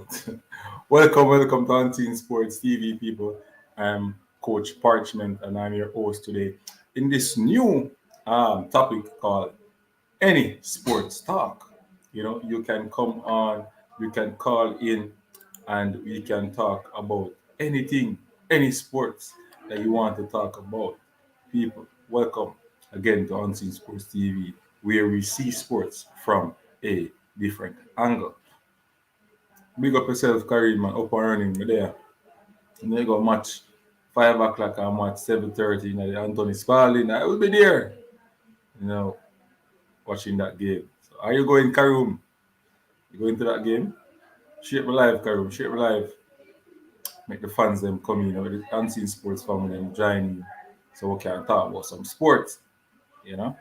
But welcome to Unseen Sports TV, people. I'm Coach Parchment, and I'm your host today in this new topic called Any Sports Talk. You can come on, you can call in, and we can talk about anything, any sports that you want to talk about. People, welcome again to Unseen Sports TV, where we see sports from a different angle. Big up yourself, Kareem, man. Up and running, me there. And then you got match 5 o'clock and match 7:30. The Anthony Spalding. I will be there, you know, watching that game. So are you going, Kareem? You going to that game? Shape my life, Kareem. Shape my life. Make the fans them come in, the unseen sports family them join in. So we can talk about some sports, you know.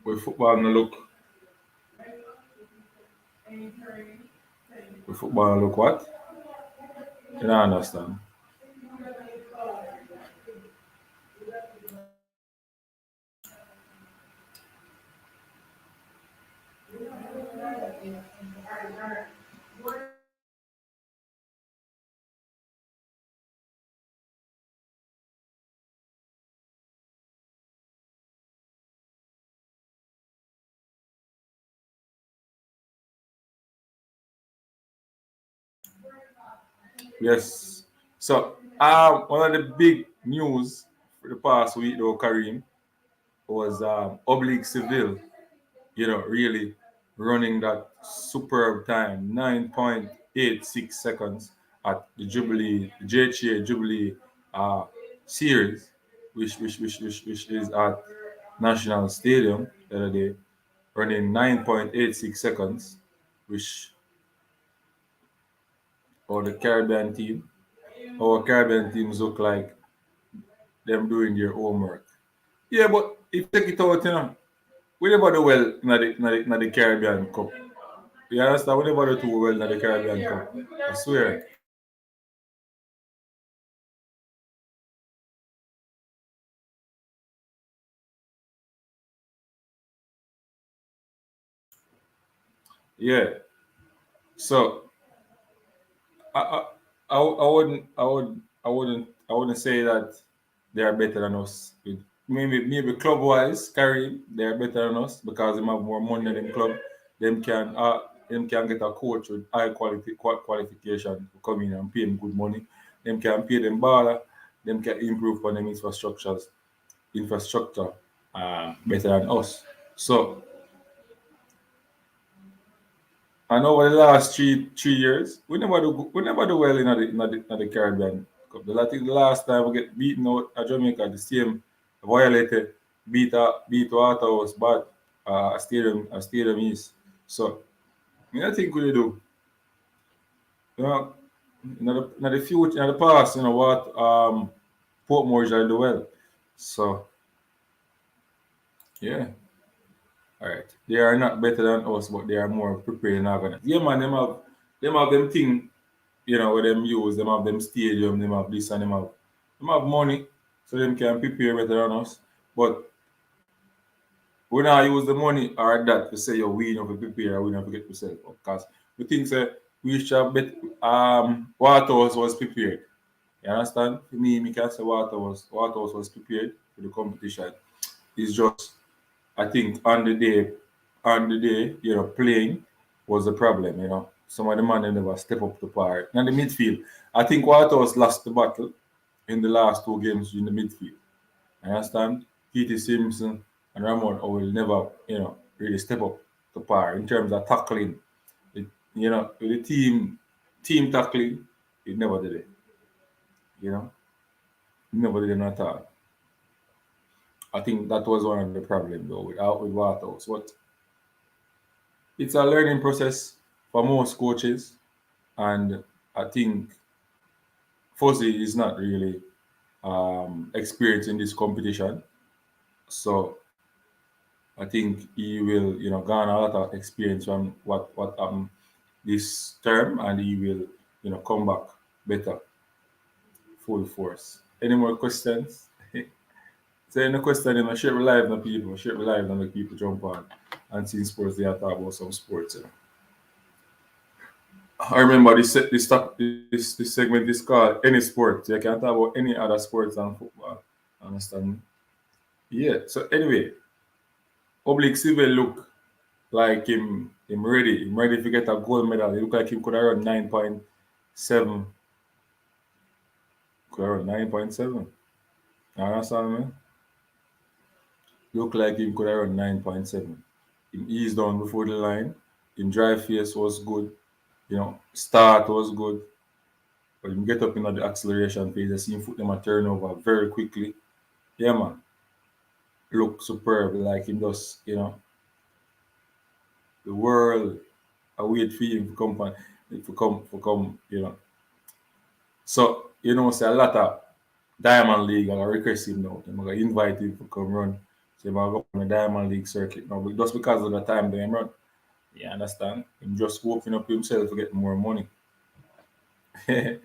With football no look. With football no look what? You don't understand. Yes. So one of the big news for the past week though, Kareem, was Oblique Seville, really running that superb time, 9.86 seconds at the Jubilee, the JHA Jubilee uh, series, which is at National Stadium the other day, running 9.86 seconds, which or the Caribbean team, our Caribbean teams look like them doing their homework. Yeah, but if you take it out, we never do well in the Caribbean Cup. You understand? We never do too well in the Caribbean Cup. I swear. Yeah. So I I, I wouldn't say that they are better than us. Maybe club wise, Kareem, they are better than us because they have more money than club. Them can get a coach with high qualification to come in and pay them good money. Them can pay them baller. Them can improve on them infrastructure better than us. So and over the last three years, we never do well in the Caribbean Cup. I think the last time we get beaten out at Jamaica, the same violated, beat Waterhouse, but a stadium is. So I think we do. You know, in the future, in the past, what Portmore usually do well. So yeah, all right. They are not better than us, but they are more prepared and organized. Yeah, man, them have them thing where them use, them have them stadium, them have this and them have money, so them can prepare better than us. But we not use the money or that to say we don't prepare, we don't get to sell. Because we think say we should have bet Waterhouse was prepared. You understand? For me can say Waterhouse was prepared for the competition. It's just I think on the day, playing was the problem. Some of the man they never step up to par. And the midfield, I think Waterhouse lost the battle in the last two games in the midfield. I understand? P.T. Simpson and Ramon will never, really step up to par in terms of tackling. With the team tackling, it never did it. You know, never did it at all. I think that was one of the problems though with Waterhouse. But it's a learning process for most coaches, and I think Fuzzy is not really experienced in this competition, so I think he will, garner a lot of experience from what happened this term, and he will, come back better, full force. Any more questions? So any question, share it live, people. Share it live, and make people jump on and see sports. They are talk about some sports. I remember this segment is called Any Sport. You can talk about any other sports than football. Understand? Yeah. So anyway, Public Civil look like him ready. Him ready to get a gold medal. He look like him could have run 9.7. Could have run 9.7. You understand me? Look like him could have run 9.7. Him ease down before the line. Him drive face was good. Start was good. But him get up in the acceleration phase. I see him put them a turnover very quickly. Yeah, man. Look superb. Like him just, the world I wait for him to come to come. So, say a lot of Diamond League are request him now. I'm gonna invite him to come run. So I'm gonna go on the Diamond League circuit now. But just because of the time they run. You understand? Him just opening up himself to get more money. Carry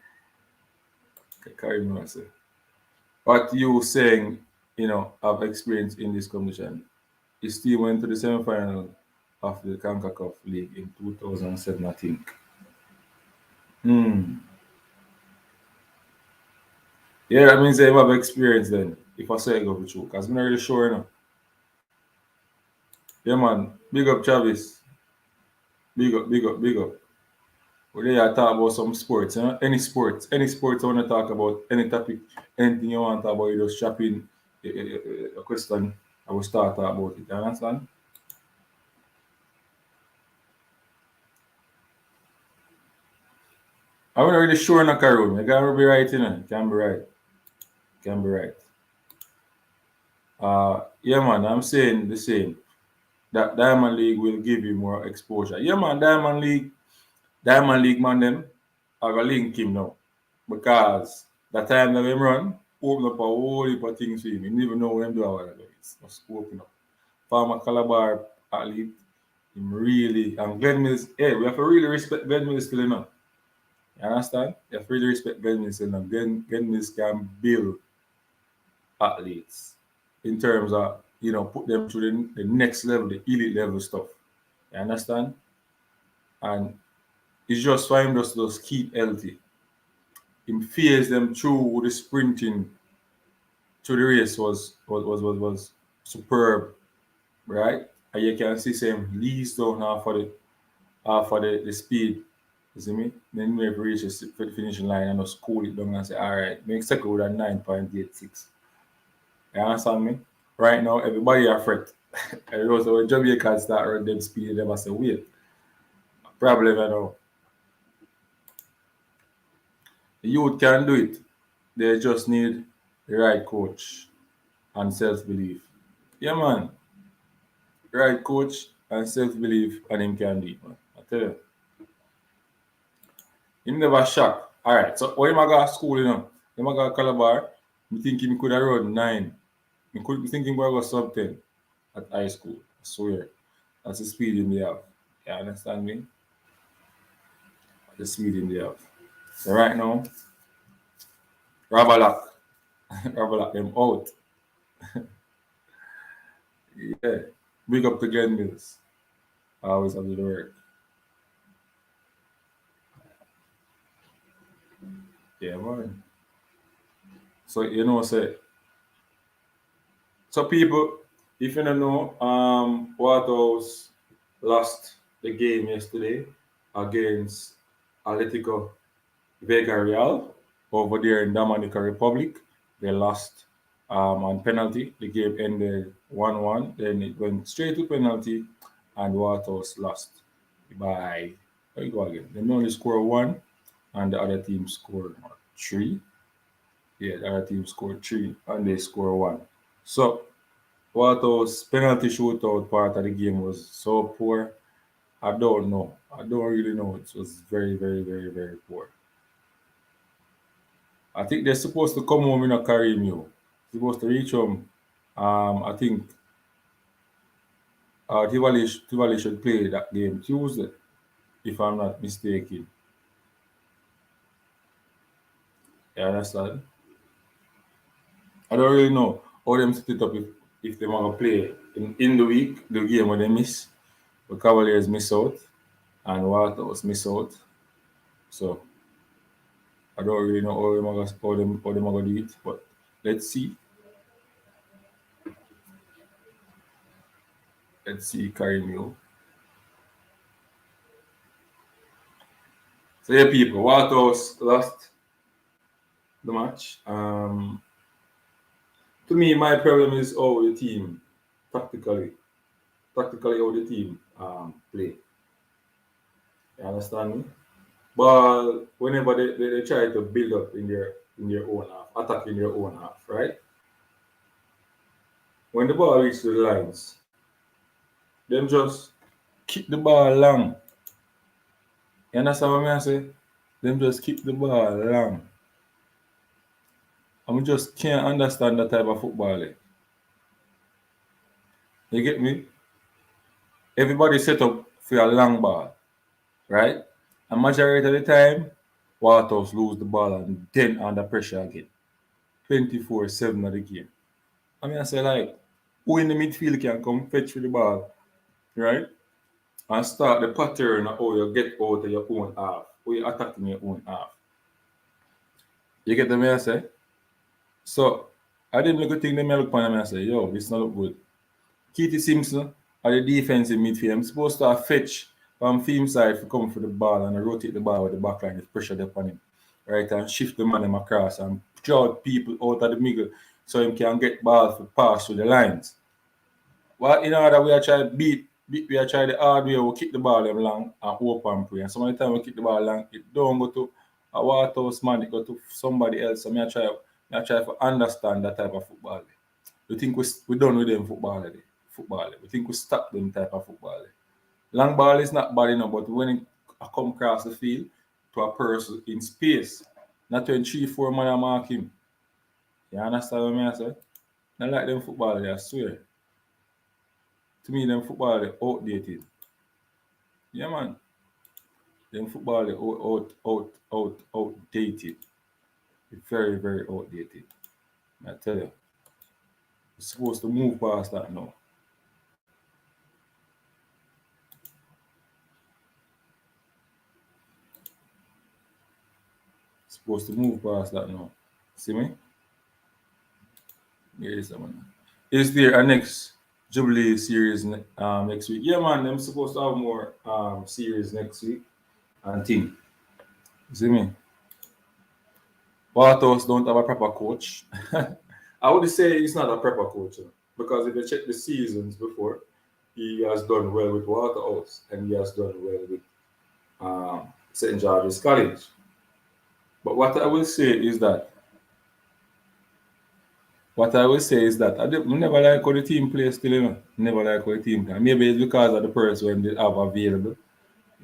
me on, say. What you saying, have experience in this competition. His team went to the semi-final of the CONCACAF League in 2007, I think. Hmm. Yeah, that means they have experience then. If I say I go for true, because I'm not really sure, Yeah, man. Big up, Travis. Big up, big up, big up. Well, yeah, I talk about some sports, Any sports I want to talk about, any topic, anything you want to talk about, you just chop in a question. I will start talk about it. You understand? I'm not really sure in a room. You gotta be right, Can be right. Can be right. Yeah, man. I'm saying the same. That Diamond League will give you more exposure. Yeah, man. Diamond League, man. Them I gonna link him now because the time that him run, open up a whole heap of things for him. He didn't even know what him do about it. It's just open up. Farmer Calabar athlete, him really and Glenn Mills. Hey, we have to really respect Glenn Mills still, You understand? You have to really respect Glenn Mills still, Glenn Mills can build athletes in terms of put them to the next level, the elite level stuff. You understand? And it's just for him just keep healthy. Him fears them through the sprinting to the race was superb, right? And you can see same leads down half of the speed. You see me? Then we have reached the finishing line and just cool it down and say, all right, make second with a 9.86. You understand me? Right now, everybody are fret. And also when Jamaica start running them speed, they never say, wait, problem, The youth can do it. They just need the right coach and self-belief. Yeah, man. Right coach and self-belief and him can do it, man. I tell you. Him never shock. Alright, so when him a go to school, him a go to Calabar, me think him could have run 9. Me think him go sub 10 at high school. I swear. That's the speed him they have. You understand me? The speed him they have. So right now, Rabalak. Rabalak them out. Yeah. Big up to Glenn Mills. I always have to do the work. Yeah, man. So say so people, if you don't know, Waterhouse lost the game yesterday against Atletico Vega Real over there in Dominica Republic. They lost on penalty. The game ended 1-1. Then it went straight to penalty, and Waterhouse lost by. There you go again. They only score one, and the other team scored three. Yeah, the other team scored three, and they score one. So Waterhouse penalty shootout part of the game was so poor. I don't know. I don't really know. It was very, very, very, very poor. I think they're supposed to come home in a Caribbean. Supposed to reach home. I think Tivoli should play that game Tuesday, if I'm not mistaken. You understand? I don't really know how them set it up if they want to play in the week, the game when they miss. The Cavaliers miss out and Waterhouse miss out. So I don't really know how them are gonna do it, but let's see. Let's see Carino. So yeah, people, Waterhouse lost the match. To me, my problem is how the team tactically, tactically how the team play. You understand me? But whenever they try to build up in their own half, attack in their own half, right? When the ball reaches the lines, them just keep the ball long. You understand what I say? Them just keep the ball long. And we just can't understand that type of football. You get me? Everybody set up for a long ball, right? And majority of the time, Waters lose the ball and then under pressure again. 24/7 of the game. I mean, I say like, who in the midfield can come fetch with the ball, right? And start the pattern of how you get out of your own half, how you attack in your own half. You get the me I say? So I didn't look at thing them look upon and I say, yo, this not look good. Keith Simpson are the defensive midfield. I'm supposed to have fetch from film side for come for the ball and rotate the ball with the back line, pressure upon him. Right, and shift the man him across and draw people out of the middle so he can get ball for pass through the lines. Well, in order we are trying to we are trying the hard way, we kick the ball them long and open play. And some of the time we kick the ball long, it don't go to a Waterhouse man, it go to somebody else. So I try to understand that type of football. We think we done with them football. We think we stop them type of football. Long ball is not bad enough, but when it come across the field to a person in space, not when 3, 4 man are mark him. You understand what I say? Not like them football, I swear. To me, them football they outdated. Yeah, man. Them football they outdated. Very, very outdated. I tell you, you're supposed to move past that now. Supposed to move past that now. See me? Yes, man. Is there a next Jubilee series next week? Yeah, man. Them supposed to have more series next week and team. See me? Waterhouse don't have a proper coach. I would say he's not a proper coach because if you check the seasons before, he has done well with Waterhouse and he has done well with St. George's College. But what I will say is that I never like how the team plays still, Never like how the team play. Maybe it's because of the person when they have available.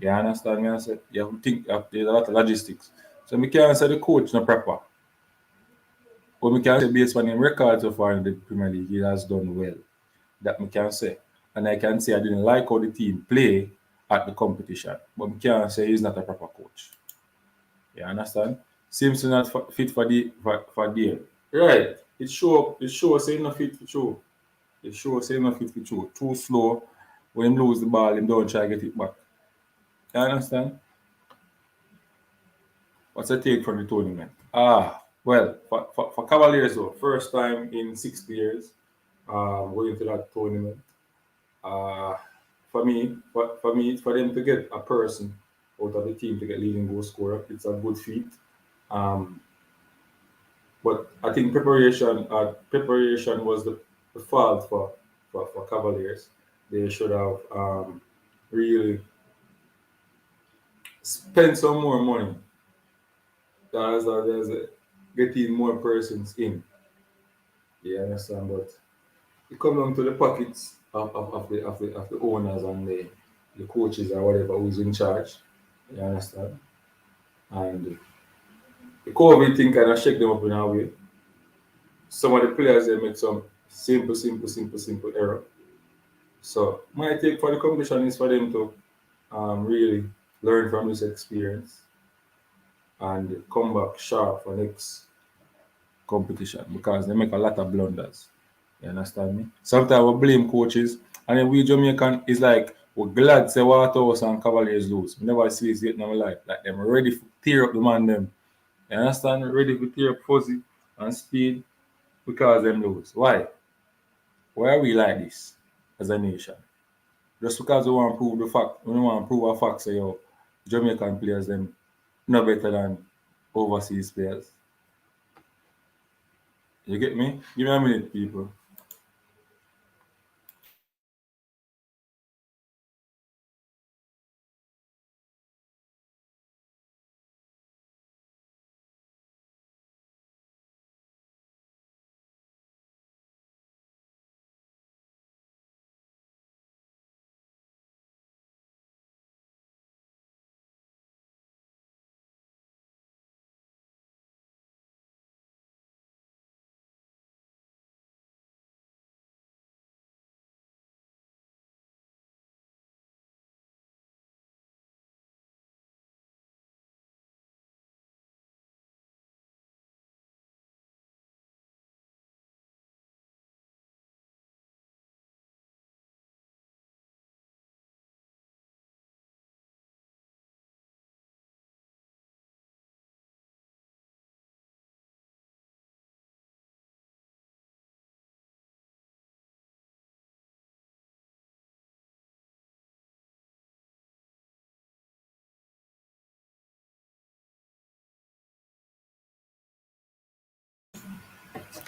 You understand me? I said you have to think there's a lot of logistics. So we can't say the coach not proper. But we can say based on his record so far in the Premier League, he has done well. That we can say. And I can say I didn't like how the team play at the competition. But we can't say he's not a proper coach. You understand? Seems to not fit for there. Right. It shows say not fit for true. It shows say not fit for true. Too slow. When him lose the ball, him don't try to get it back. You understand? What's the take from the tournament? Well, for Cavaliers though, first time in 6 years going to that tournament. Uh, for them to get a person out of the team to get leading goal scorer, it's a good feat. Um, but I think preparation was the fault for Cavaliers. They should have really spent some more money as getting more persons in. You understand? But it comes down to the pockets of the owners and the coaches or whatever who's in charge. You understand? And the COVID thing kind of shake them up in a way. Some of the players they make some simple error. So my take for the competition is for them to really learn from this experience and come back sharp for next competition because they make a lot of blunders. You understand me? Sometimes we blame coaches, and then we Jamaican is like we're glad say Waterhouse and Cavaliers lose. We never see this yet in my life. Like them ready to tear up the man them. You understand? Ready to tear up Fuzzy and Speed because them lose. Why? Why are we like this as a nation? Just because we want to prove the fact, we want to prove a fact, say, yo, Jamaican players, them no better than overseas players. You get me? Give me a minute, people.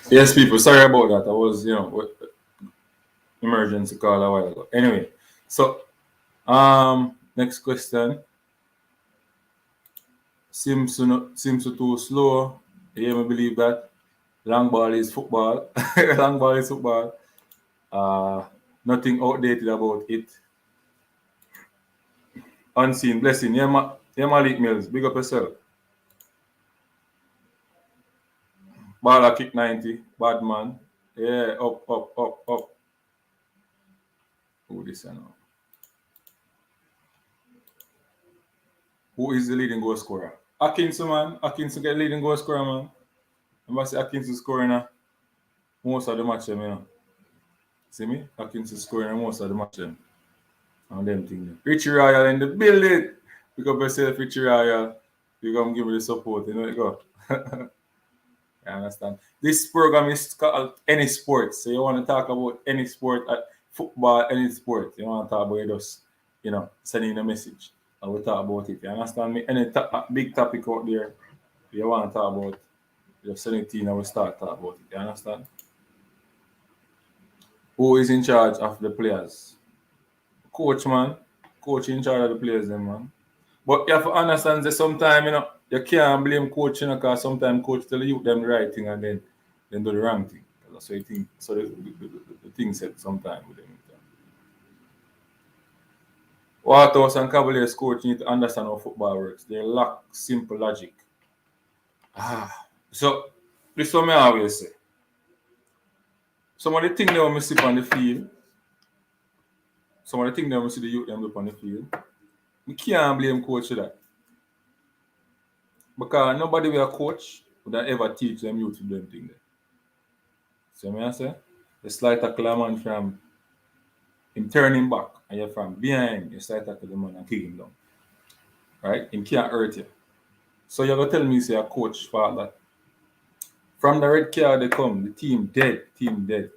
Yes, people. Sorry about that. I was, with emergency call a while ago. Anyway, so next question. Simpson too slow. You me believe that? Long ball is football. Long ball is football. Uh, Nothing outdated about it. Unseen blessing. Yeah, Malik Mills. Big up yourself. Ball kick 90. Bad man. Yeah, up, up, up, up. Who this now? Who is the leading goal scorer? Atkinson, man. Atkinson get leading goal scorer, man. I must say Atkinson scoring most of the match, you know. See me? Atkinson scoring most of the match, and them things. Richie Royal in the building. Pick up yourself, Richie Royal. You come give me the support, you know it go. I understand. This program is called Any Sport. So you want to talk about any sport, football, any sport. You want to talk about it, just, sending a message. And we'll talk about it. You understand me? Any big topic out there you want to talk about, just send it in and we'll start talk about it. You understand? Who is in charge of the players? Coach, man. Coach in charge of the players, then, man. But you have to understand that sometimes, you can't blame coach, because sometimes coach tell you them the right thing and then do the wrong thing. That's what you think. So the thing said sometimes with them. Waterhouse and Cavaliers coach need to understand how football works. They lack simple logic. So this is what I always say. Some of the things they want me see on the field, some of the things they want me see the youth them do on the field, we can't blame coach for that. Because nobody will coach would ever teach them youth to do them thing there. So me I say, the slight tackle a man from him turning back and you're from behind, you slight tackle the man and kick him down. Right? Him can't hurt you. So you're gonna tell me say a coach for that. From the red card they come, the team dead, team dead.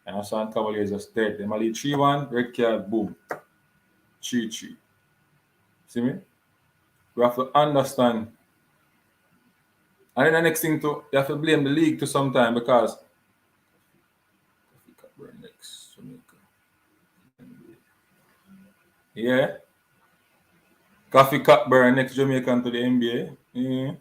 And Ashan Cavaliers just dead. They lead 3-1, red card, boom. 3-3. See me? We have to understand. And then the next thing too, you have to blame the league to sometime because next Jamaica. Yeah. Coffee Cockburn next Jamaican to the NBA. Yeah.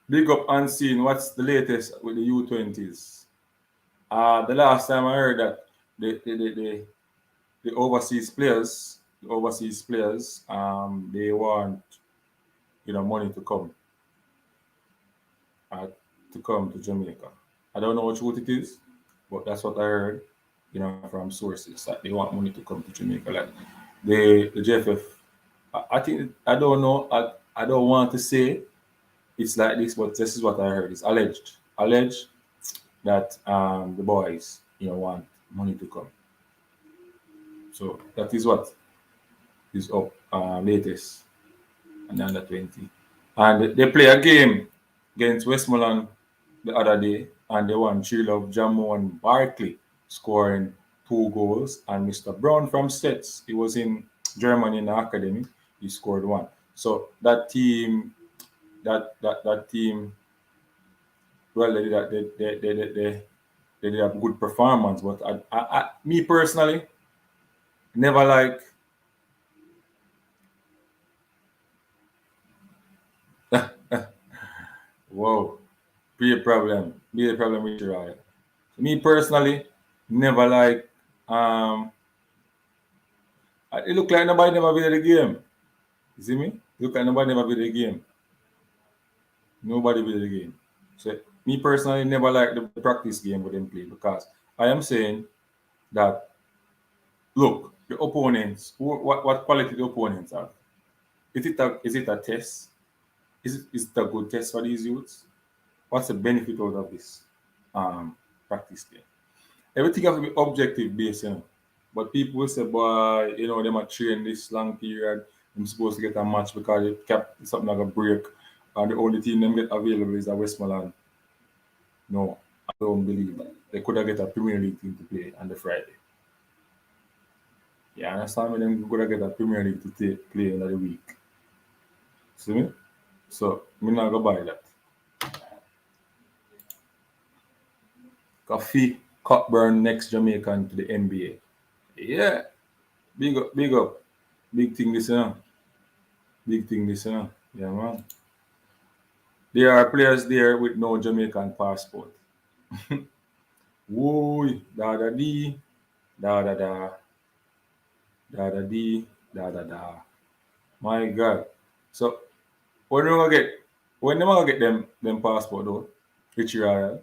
Big up Unseen. What's the latest with the U20s? The last time I heard that the overseas players, they want money to come to Jamaica. I don't know what truth it is, but that's what I heard, from sources that they want money to come to Jamaica. Like the JFF, I think I don't know. I don't want to say it's like this, but this is what I heard. It's alleged. Alleged. that the boys, want money to come. So that is what is up latest and the under 20. And they play a game against Westmoreland the other day, and they won. Chilov Jamon Barkley scoring 2 goals, and Mr. Brown from Stets, he was in Germany in the academy, he scored one. So that team, that team, well, they did they did a good performance. But me personally, never like whoa, be a problem with your eye. Me personally, never like it look like nobody never played the game. You see me? Look like nobody never played the game. Nobody played the game. So me personally never like the practice game with them play because I am saying that look, the opponents, what quality the opponents have. Is it a test? Is it a good test for these youths? What's the benefit out of this um practice game? Everything has to be objective based. But people will say, boy, them are train this long period. I'm supposed to get a match because it kept something like a break. And the only team them get available is a Westmoreland. No, I don't believe that. They could have get a Premier League team to play on the Friday. Yeah, understand me? Them could have get a Premier League to play in the week. See me? So, me not go buy that. Coffee Cockburn next Jamaican to the NBA. Yeah, big up, big up. Big thing this. Big thing this. Yeah, man. There are players there with no Jamaican passport. Woo, da da dee, da da da, da da dee, da da da. My God. So when they gonna get them passport though? Richie Royal.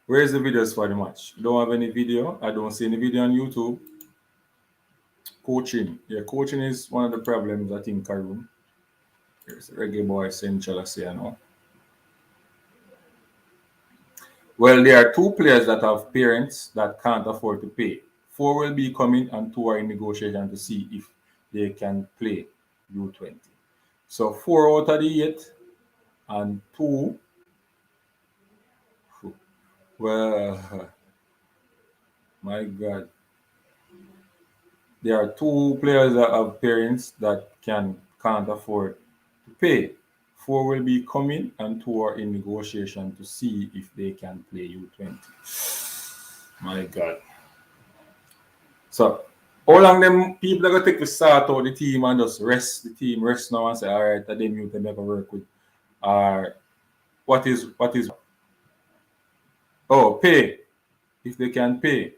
Where's the videos for the match? Don't have any video. I don't see any video on YouTube. Coaching. Yeah, coaching is one of the problems I think Karoon. There's Reggae Boy Central I say now. Well, there are 2 players that have parents that can't afford to pay. 4 will be coming and 2 are in negotiation to see if they can play U20. So 4 out of the 8 and 2, well, my God. There are 2 players that have parents that can't afford to pay. 4 will be coming and 2 are in negotiation to see if they can play U20. My God. So, how long them people are gonna take to start out the team and just rest the team, rest now and say, all right, that them you can never work with. Or what is pay. If they can pay.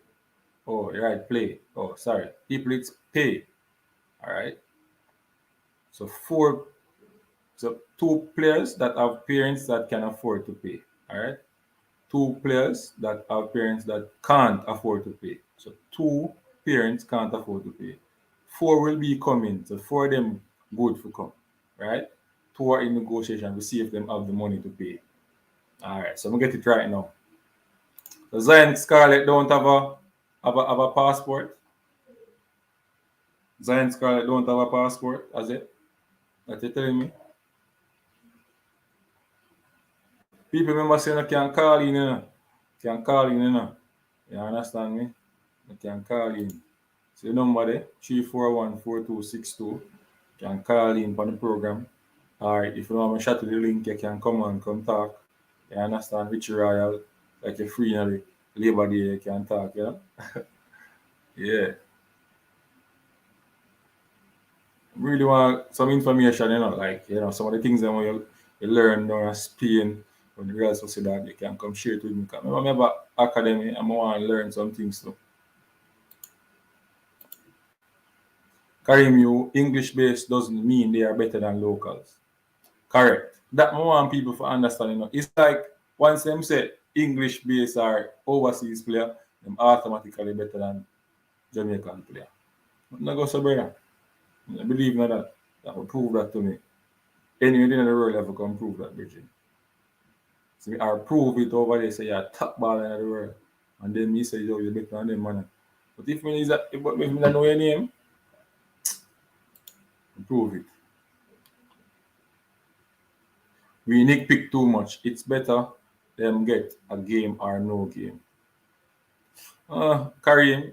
Oh, right, play. Oh, sorry. People it's pay. All right. So 2 players that have parents that can afford to pay. All right. 2 players that have parents that can't afford to pay. So 2 parents can't afford to pay. 4 will be coming. So 4 of them good for come. Right? 2 are in negotiation to see if them have the money to pay. All right. So I'm gonna get it right now. So Zion Scarlett don't have a passport. Zion Scarlett don't have a passport, has it? That you telling me? People remember saying I can call in. Can call in. You understand me? You can call in. So the number there, 341-4262. You can call in for the program. Or if you want to share to the link, you can come and come talk. You understand? Richie Royal, like you're free on the Labor Day, you can talk, yeah? Yeah. Really want some information, like, some of the things that you learn down in Spain, when the girls will say that, you can come share it with me. Because I remember academy, I want to learn some things too. Karim, you English based doesn't mean they are better than locals. Correct. That I want people to understand. It's like once them say English based or overseas player, them automatically better than Jamaican player. Not go so brother. I believe in that. That will prove that to me. Anything in the world ever can prove that, Bridget. So or prove it over there, say you're top baller in the world. And then me say, yo, you're better than them, man. But if me is that, but if me don't know your name, prove it. We nitpick too much. It's better them get a game or no game. Kareem,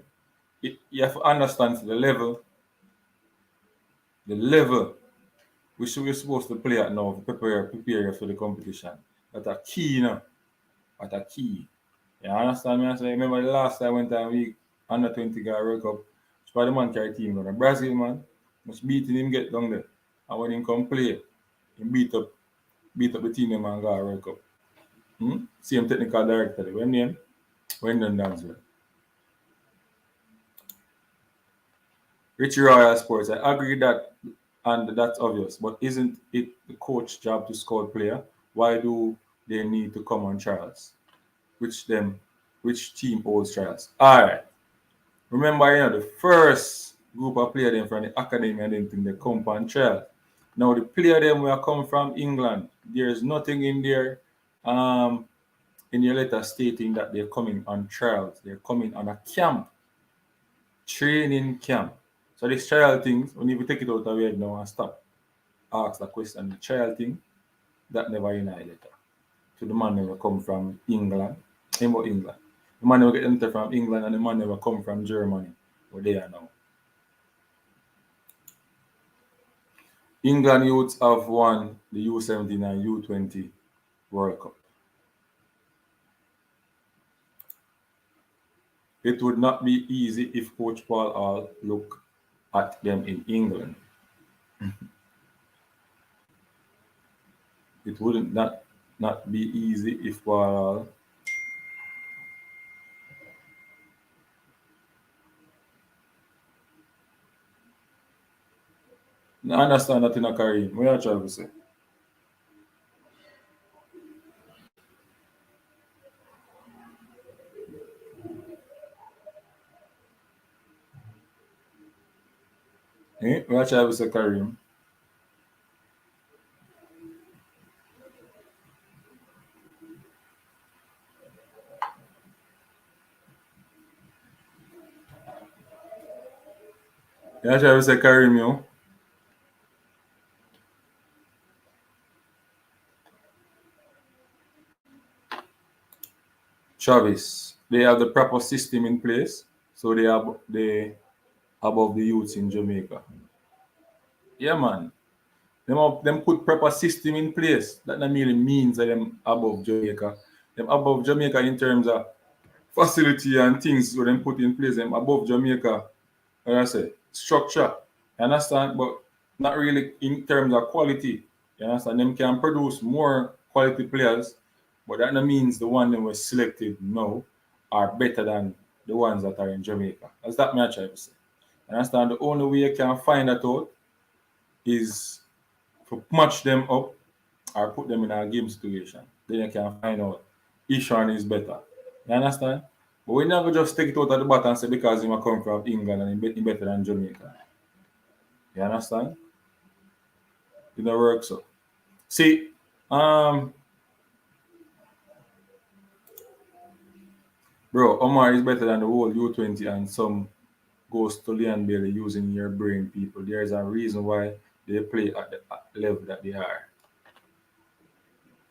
you have to understand the level we're supposed to play at now to prepare you for the competition. That's a key, you know. That's a key. You understand me? I say, remember the last time when time we under 20 guy World Cup, Spider-Man carry team down. Brazil man must beating him get down there. And when him come play, he beat up the team them and go World Cup. Same technical director. When name? When done dance well. Richie Royal Sports, I agree that and that's obvious, but isn't it the coach job to scout player? Why do they need to come on trials? Which them which team holds trials? Alright. Remember, the first group of players them from the academy and then they come on trial. Now the player them will come from England. There is nothing in there in your letter stating that they're coming on trials. They're coming on a camp, training camp. So this trial things, when you take it out of your head now and stop, ask the question, the trial thing, that never in a letter. So the man never come from England, about England. The man never get enter from England and the man never come from Germany, where they are now. England youths have won the U17 and U20 World Cup. It would not be easy if Coach Paul Hall look at them in England. It wouldn't not be easy if Paul Hall. I understand that in a career. What are you trying to say? What are you trying to say, Kareem? What are you trying to say, Kareem, yo? Travis, they have the proper system in place, so they above the youths in Jamaica. Yeah, man. Them put proper system in place. That not merely means that them above Jamaica. Them above Jamaica in terms of facility and things where them put in place. Them above Jamaica, like I say, structure. You understand? But not really in terms of quality. You understand? Them can produce more quality players, but that not means the one that was selected now are better than the ones that are in Jamaica. That's that me I try to say. You understand? The only way you can find that out is to match them up or put them in a game situation. Then you can find out which one is better. You understand? But we never just take it out of the bottom and say because he come from England and he better than Jamaica. You understand? It don't work so. See, um, bro, Omar is better than the whole U20 and some goes to Leon Bailey using your brain people. There's a reason why they play at the level that they are.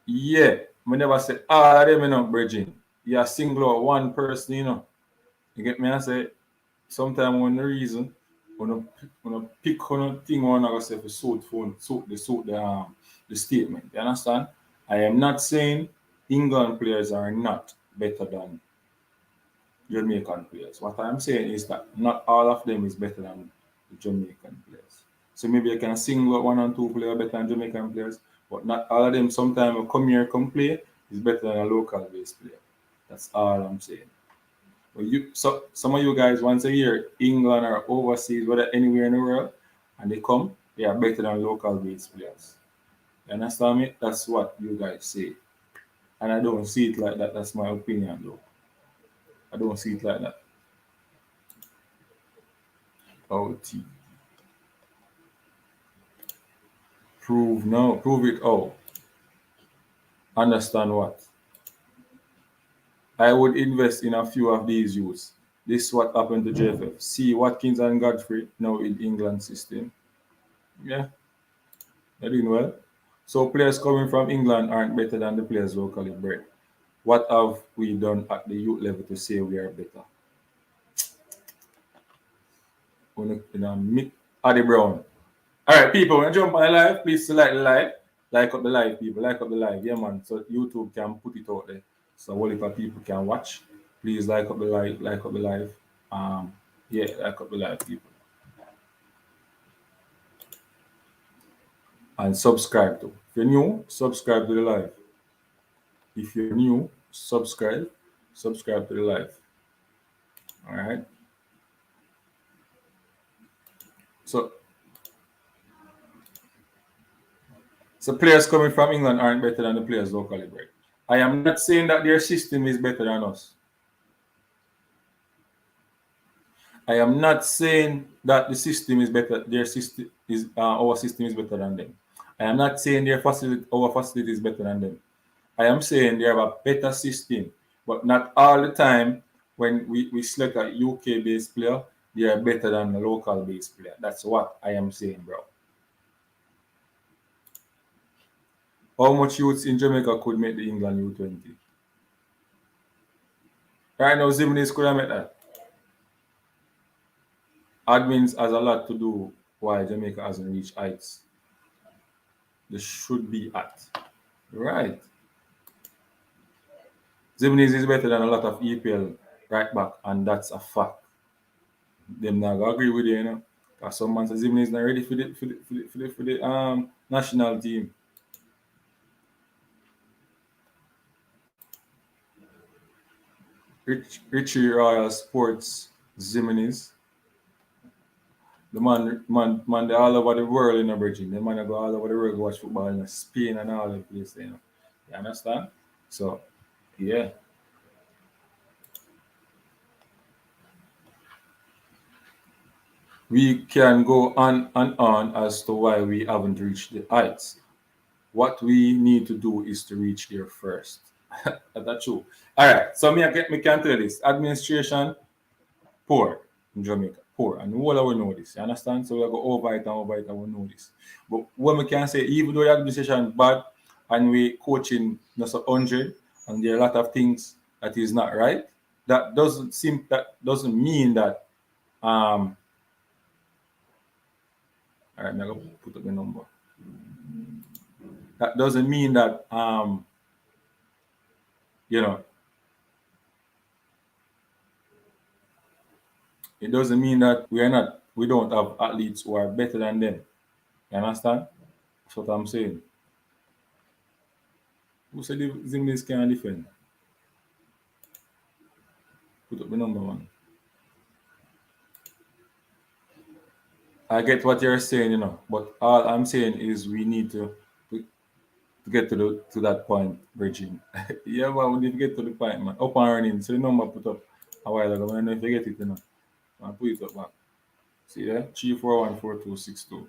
Yeah, I never say all of them, bridging. You single out one person, You get me? I say sometimes one reason when I pick one thing one I go say for suit the statement. You understand? I am not saying England players are not better than Jamaican players. What I'm saying is that not all of them is better than the Jamaican players. So maybe I can single out one and two players better than Jamaican players, but not all of them. Sometimes come here, come play is better than a local based player. That's all I'm saying. But some of you guys once a year, England or overseas, whether anywhere in the world, and they come, they are better than local based players. You understand me? That's what you guys say. And I don't see it like that. That's my opinion though. I don't see it like that. OT. Prove no. Prove it. Oh. Understand what? I would invest in a few of these youths. This is what happened to JFF. See Watkins and Godfrey now in England system. Yeah, they're doing well. So players coming from England aren't better than the players locally bred. What have we done at the youth level to say we are better? Addy Brown. All right, people, when you jump on the live, please select the live. Like up the live, people. Like up the live. Yeah, man. So YouTube can put it out there. So a whole heap of people can watch. Please like up the live. Like up the live. Yeah, like up the live, people. And subscribe to. If you're new, subscribe to the live. If you're new, subscribe. Subscribe to the live. All right. So, so players coming from England aren't better than the players locally bred. I am not saying that their system is better than us. I am not saying that the system is better. Their system is our system is better than them. I am not saying our facility is better than them. I am saying they have a better system, but not all the time. When we select a UK based player, they are better than a local based player. That's what I am saying, bro. How much youths in Jamaica could make the England U20? Right now, Zimnis could have made that. Admins has a lot to do why Jamaica hasn't reached heights they should be at. Right. Zimnis is better than a lot of EPL right back, and that's a fact. Them not gonna agree with you, you know. Because some man say Zimnis is not ready for the national team. Richie Royal Sports Zimnis. The man, they all over the world in the Virgin. The man go all over the world watch football in Spain and all the places, you know. You understand? So, yeah. We can go on and on as to why we haven't reached the heights. What we need to do is to reach there first. That's true. All right. So me can tell you this. Administration poor in Jamaica. Poor. And all of we know this. You understand? So we go over it and we know this. But what we can say, even though the administration bad and we coaching just 100 and there are a lot of things that is not right, that doesn't mean that all right, I'm gonna put up the number. That doesn't mean that you know, it doesn't mean that we don't have athletes who are better than them. You understand? That's what I'm saying. Who said the Zimlis can defend? Put up the number one. I get what you're saying, you know, but all I'm saying is we need to get to that point, Virgin. Yeah, well, we need to get to the point, man. Up and running. So the number put up a while ago. I don't know if you get it, you know. I put it up, man. See there? 3414262.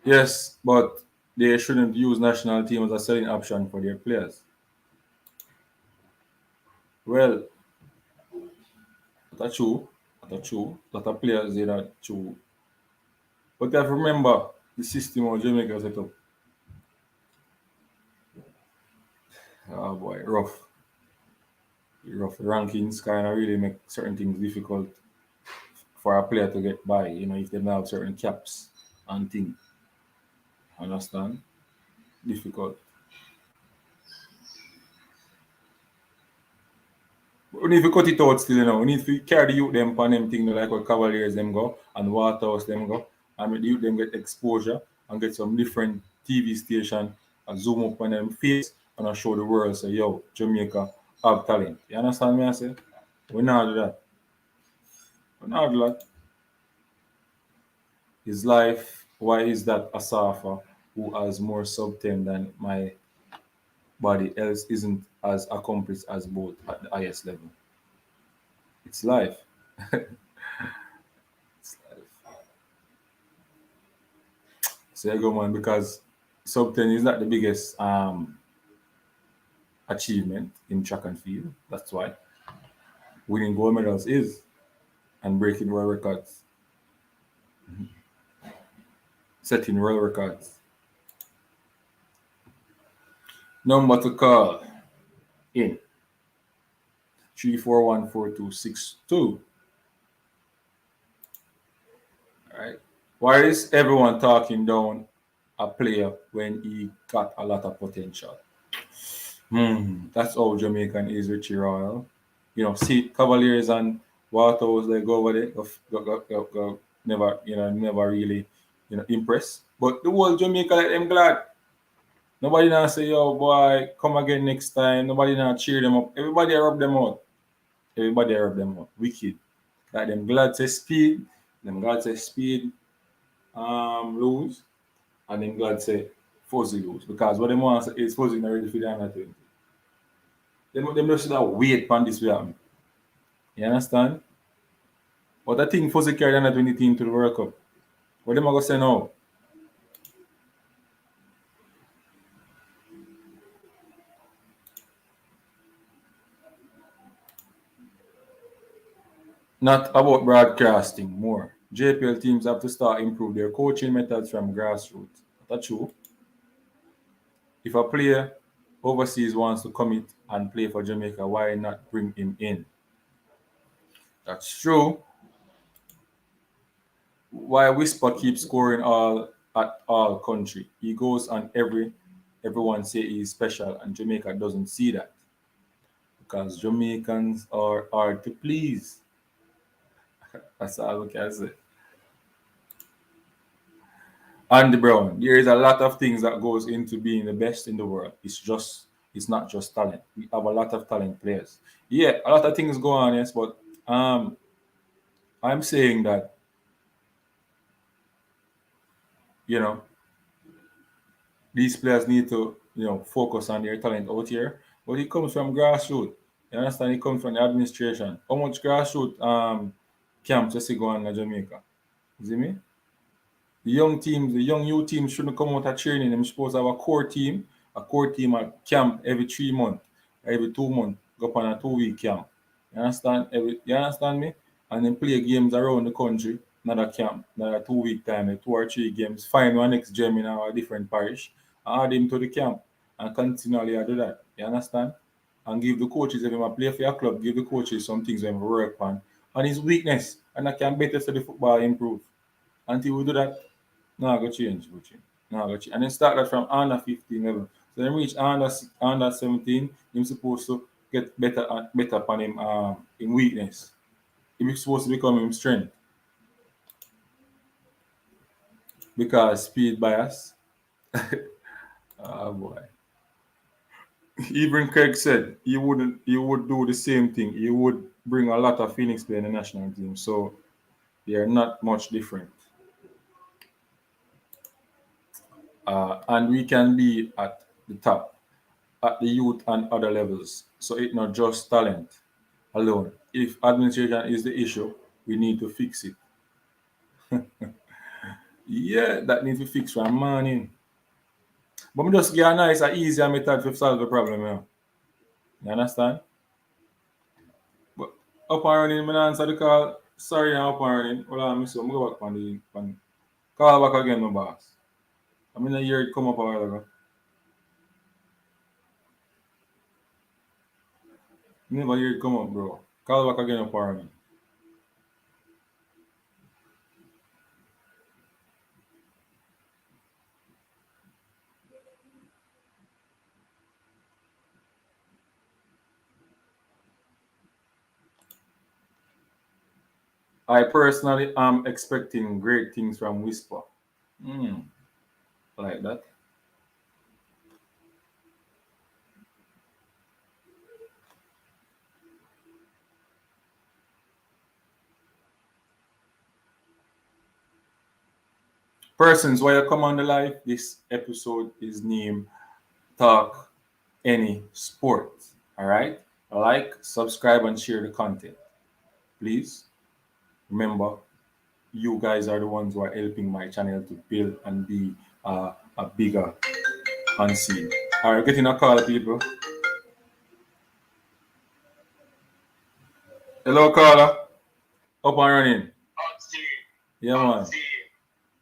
Yes, but they shouldn't use national team as a selling option for their players. Well, that's true. That's true. Lot of players say that true. But you have to remember the system of Jamaica set up. Oh boy, rough. Rough rankings kind of really make certain things difficult for a player to get by, you know, if they don't have certain caps and things. Understand? Difficult. We need to cut it out still, you know. We need to carry the youth them on them thing like what Cavaliers them go and Waterhouse them go. And make the youth them get exposure and get some different TV station and zoom up on them face and I show the world say, yo, Jamaica have talent. You understand me I say? We not do that. We not do that. His life, why is that a suffer? who has more sub 10 than my body else isn't as accomplished as both at the highest level. It's life. It's life. So I go, man, because sub 10 is not the biggest achievement in track and field. That's why winning gold medals is, and breaking world records, setting world records. Number to call in 3414262. All right. Why is everyone talking down a player when he got a lot of potential? That's how Jamaican is, Richie Royal. See Cavaliers and Waterhouse, they go over there, never, never really, impress. But the whole Jamaica let them glad. Nobody now say, yo, boy, come again next time. Nobody now cheer them up. Everybody rub them out. Everybody rub them out. Wicked. Like them glad say speed. Them glad say speed lose. And them glad say Fuzzy lose. Because what them want is Fuzzy not ready for the under 20. Them just should have wait on this way happen. You understand? But I think Fuzzy carry the under 20 team to the World Cup. What them are gonna say now? Not about broadcasting more. JPL teams have to start improve their coaching methods from grassroots. That's true. If a player overseas wants to commit and play for Jamaica, why not bring him in? That's true. Why Whisper keeps scoring all at all country? He goes on everyone say he's special, and Jamaica doesn't see that because Jamaicans are hard to please. That's all we can say. Andy Brown, there is a lot of things that goes into being the best in the world. It's not just talent. We have a lot of talent players. Yeah, a lot of things go on, yes, but um I'm saying that, you know, these players need to, focus on their talent out here. But it comes from grassroots. You understand? It comes from the administration. How much grassroots camps you see go on in Jamaica? You see me? The young youth teams shouldn't come out of training. They're supposed to have a core team at camp every 3 months, every 2 months, go up on a 2 week camp. You understand me? And then play games around the country, another camp, another 2 week time, 2 or 3 games. Find one next gem in our different parish, and add him to the camp, and continually do that. You understand? And give the coaches, if him a play for your club, give the coaches some things them work on. And his weakness, and I can better for the football improve. Until we do that, no, I go change, go change. No, I go change. And then start that from under 15 level. So then reach under 17, him supposed to get better and better upon him in weakness. He's supposed to become him strength. Because speed bias. Oh boy. Even Craig said he would do the same thing. He would bring a lot of Phoenix play in the national team. So they are not much different. And we can be at the top, at the youth and other levels. So it's not just talent alone. If administration is the issue, we need to fix it. Yeah, that needs to fix from morning. But me just get a nice and easier method to solve the problem. You understand? But up and running, me not answer the call. Sorry, I'm up and running. Hold on, so I'm go back on the call back again, my boss. I mean, I hear it come up a while ago. Never hear it come up, bro. Call back again, up and running. I personally am expecting great things from Whisper. Hmm, like that. Persons, while you come on the live, this episode is named Talk Any Sport. All right? Like, subscribe, and share the content. Please remember, you guys are the ones who are helping my channel to build and be a bigger unseen. All right, getting a call, people. Hello, caller. Up and running. Yeah, man.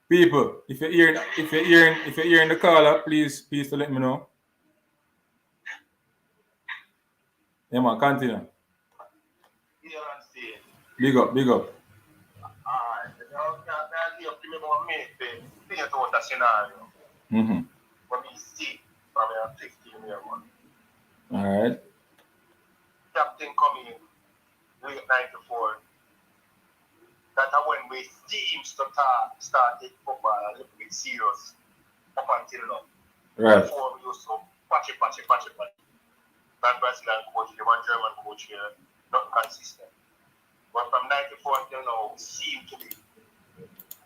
People, if you're hearing the caller, please to let me know. Yeah, man, continue. Big up, big up. Mm-hmm. All right. Captain coming late 94. That's when we see him start taking football a little bit serious up until now. Right. Before we used to patch it. That Brazilian coach, the one German coach here, not consistent. But from 94 until now, we see him to be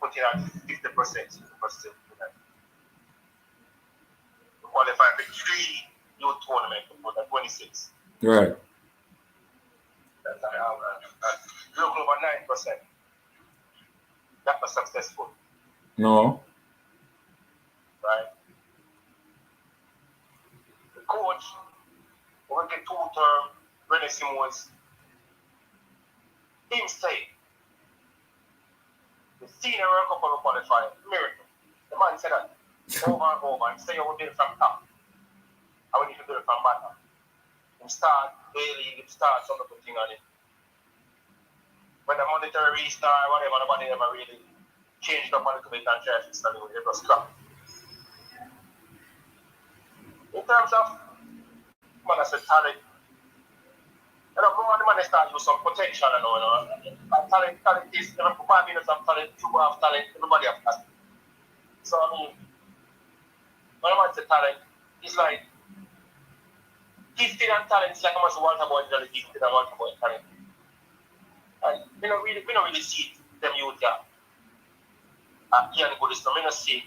putting out 50%. We qualified for 3 youth tournaments for the 26. Right. That's look over 9%. That was successful. No. Right? The coach, when the two-term, René Simons, him say, the senior World Cup will qualify, miracle. The man said that over and over, and say you will do it from top. I will need to do it from bottom. Him start daily, him start some of the thing on it. When the monetary restart, whatever, nobody ever really changed up a little bit and try to fix it, it was crap. In terms of, man, I said talent, you know, the man start use some protection and all, you know. Talent is, you know, 5 minutes of talent, you have talent, everybody have talent. So, I mean, when the man said talent, it's like, gifted and talent is like how much Walter Boy is gifted and Walter Boy talent. And we don't really see them youth here. Here in Goodison, we don't see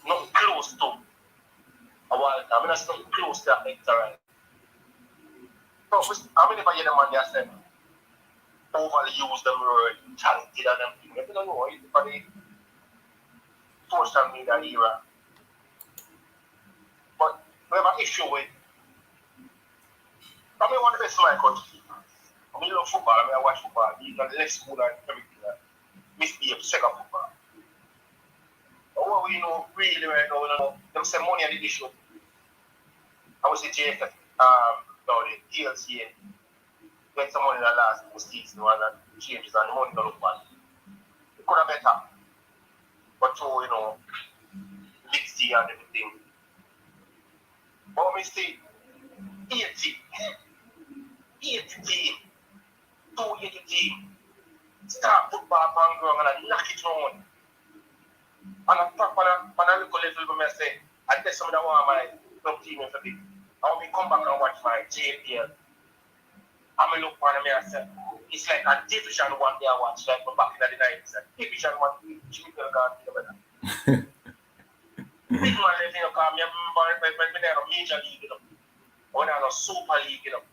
nothing close to a Walter. We don't see nothing close to a Hector. So, I mean, if I hear the man there say, overly use them word, talented and them things, you don't know, it's for the social media era. But we have an issue with, I mean, one of the best in my country. I mean, love football, I watch football, even left school and everything, misbehave, second football. But what we know really right now, you know, them say money are the issue. I was the JF, the TLC, get some money in the last 2 seasons, and changes, and the money don't look bad. It could have better. But so, you know, League C and everything. But we see 80 team. 280 team. Start football on ground and knock it round. And I talk on a local level, I say, I tell some of the one my club team for me. I want me come back and watch my JPL. I'm going to look on me and say, it's like a Division 1 day I watch, like back in the 90s. Division 1, Jimmy Pelgan, big man, you know, because I remember when we had a major league, you know, when I had a super league, you know.